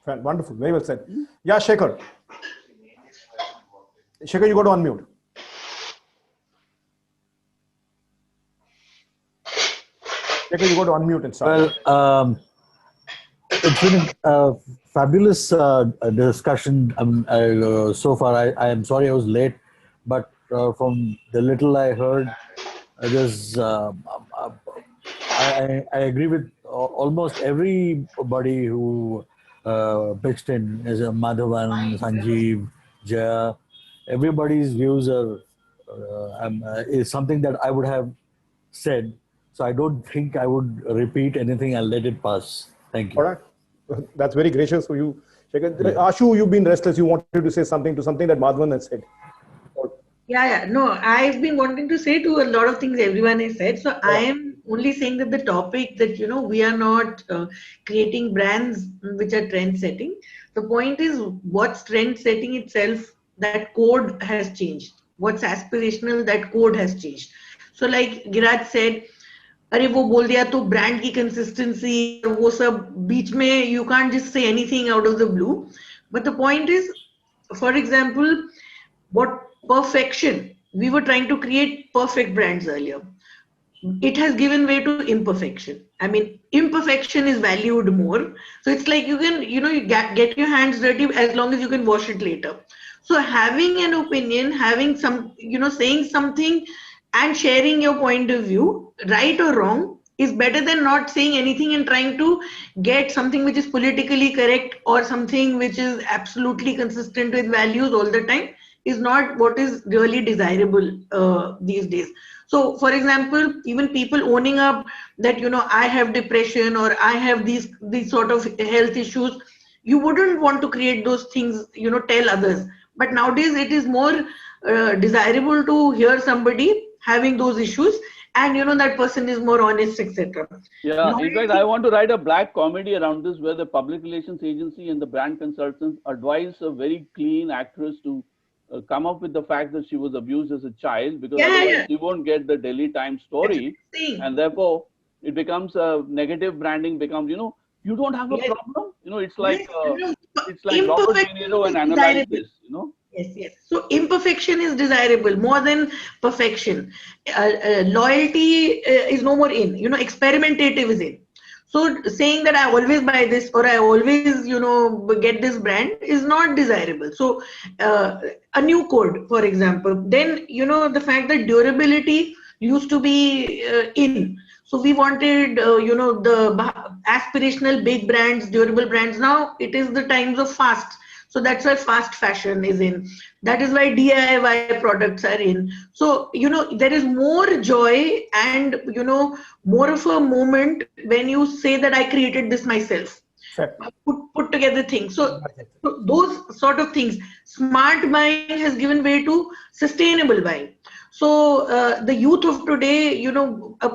Wonderful. Very well said. Yeah, Shekhar. Shekhar, you got to unmute. Shekhar, you got to unmute and start. Well, it's been a fabulous discussion so far. I am sorry I was late, but from the little I heard, I agree with almost everybody who pitched in, as Madhavan, Sanjeev, Jaya. Everybody's views is something that I would have said. So I don't think I would repeat anything. I'll let it pass. Thank you. All right. That's very gracious for you. Ashu, you've been restless. You wanted to say something to something that Madhavan has said. Yeah. No, I've been wanting to say to a lot of things everyone has said. So I am only saying that the topic that, we are not creating brands which are trend setting. The point is what's trend setting itself, that code has changed. What's aspirational, that code has changed. So like Giraj said, अरे वो बोल दिया तो brand की consistency वो सब बीच में you can't just say anything out of the blue. But the point is, for example, what perfection, we were trying to create perfect brands earlier. It has given way to imperfection. I mean, imperfection is valued more. So it's like you can, you get your hands dirty as long as you can wash it later. So having an opinion, having some, saying something and sharing your point of view, right or wrong, is better than not saying anything and trying to get something which is politically correct or something which is absolutely consistent with values all the time, is not what is really desirable these days. So, for example, even people owning up that, I have depression or I have these sort of health issues, you wouldn't want to create those things, tell others. But nowadays it is more desirable to hear somebody having those issues and, that person is more honest, etc. Yeah, in fact, I want to write a black comedy around this where the public relations agency and the brand consultants advise a very clean actress to come up with the fact that she was abused as a child, because otherwise she won't get the Delhi Times story, and therefore it becomes a negative branding becomes, you don't have a problem, it's like Robert De Niro and analyze this, Yes. So imperfection is desirable more than perfection. Loyalty is no more in, experimentative is in. So saying that I always buy this or I always, get this brand is not desirable. So a new code, for example, then, the fact that durability used to be in. So we wanted, the aspirational big brands, durable brands. Now it is the times of fast. So that's why fast fashion is in. That is why DIY products are in. So, there is more joy and, more of a moment when you say that I created this myself. Put together things. So those sort of things. Smart buying has given way to sustainable buying. So the youth of today,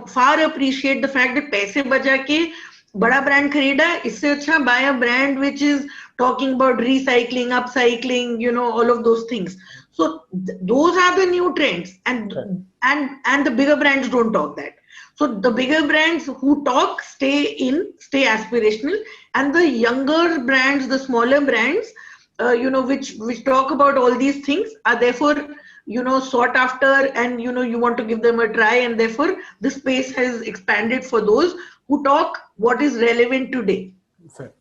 far appreciate the fact that paise baja ke bada brand kharida, isse acha buy a brand which is talking about recycling, upcycling, all of those things. So those are the new trends, and the bigger brands don't talk that. So the bigger brands who talk stay aspirational, and the younger brands, the smaller brands, which talk about all these things are therefore, sought after, and you want to give them a try, and therefore the space has expanded for those who talk what is relevant today. Fair.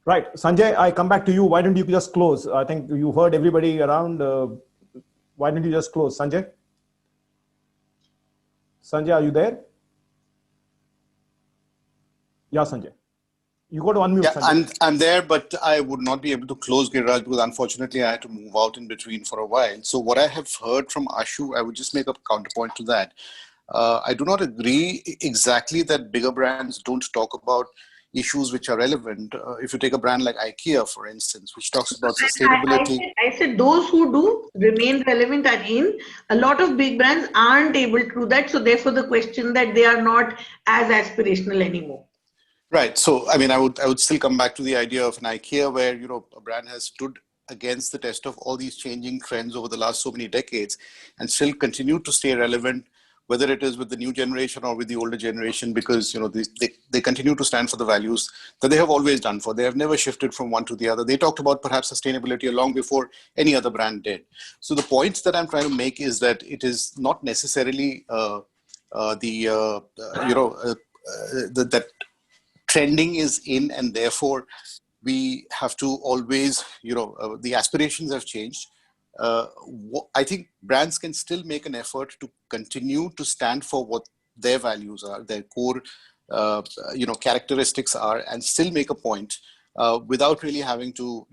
Right. Sanjay, I come back to you. Why don't you just close? I think you heard everybody around. Why don't you just close? Sanjay? Sanjay, are you there? Yeah, Sanjay. You got to unmute. Yeah, I'm there, but I would not be able to close, Giraj, because unfortunately I had to move out in between for a while. So what I have heard from Ashu, I would just make a counterpoint to that. I do not agree exactly that bigger brands don't talk about issues which are relevant. If you take a brand like IKEA, for instance, which talks about sustainability. I said those who do remain relevant are in. A lot of big brands aren't able to do that. So therefore the question that they are not as aspirational anymore. Right. So, I mean, I would still come back to the idea of an IKEA where, a brand has stood against the test of all these changing trends over the last so many decades and still continue to stay relevant whether it is with the new generation or with the older generation, because, you know, they continue to stand for the values that they have always done for. They have never shifted from one to the other. They talked about perhaps sustainability long before any other brand did. So the points that I'm trying to make is that it is not necessarily that trending is in, and therefore we have to always, the aspirations have changed. I think brands can still make an effort to continue to stand for what their values are, their core, characteristics are, and still make a point without really having to,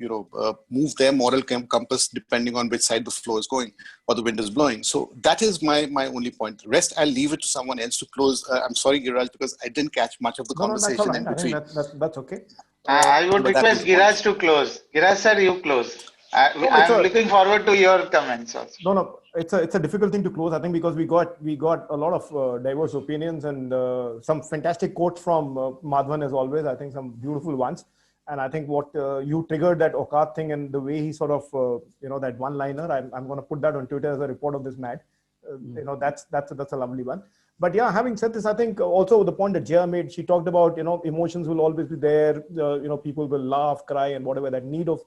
move their moral compass depending on which side the flow is going or the wind is blowing. So that is my only point. The rest, I'll leave it to someone else to close. I'm sorry, Giraj, because I didn't catch much of the conversation No, in that's all right. between. I think that's okay. I would But that request was the point. Giraj to close. Giraj sir, you close. I'm looking forward to your comments also. No, it's a difficult thing to close, I think, because we got a lot of diverse opinions and some fantastic quotes from Madhavan as always. I think some beautiful ones. And I think what you triggered, that Auqat thing, and the way he sort of, that one-liner, I'm going to put that on Twitter as a report of this MAD. That's a lovely one. But yeah, having said this, I think also the point that Jaya made, she talked about, emotions will always be there. People will laugh, cry, and whatever, that need of.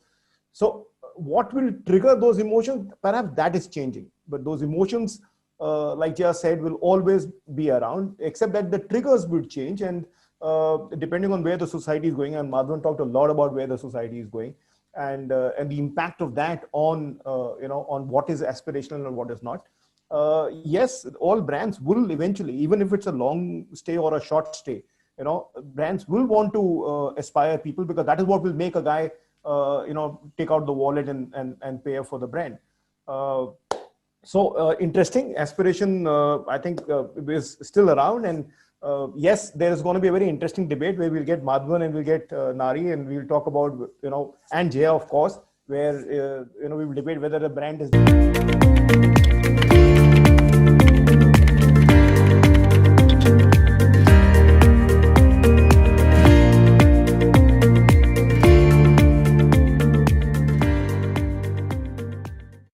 So what will trigger those emotions? Perhaps that is changing. But those emotions, like Jaya said, will always be around, except that the triggers will change. And depending on where the society is going, and Madhavan talked a lot about where the society is going, and the impact of that on on what is aspirational and what is not. Yes, all brands will eventually, even if it's a long stay or a short stay, brands will want to aspire people, because that is what will make a guy take out the wallet and pay for the brand. So interesting. Aspiration, I think, is still around. And yes, there is going to be a very interesting debate where we'll get Madhavan and we'll get Nari, and we'll talk about, and Jaya, of course, where, we will debate whether the brand is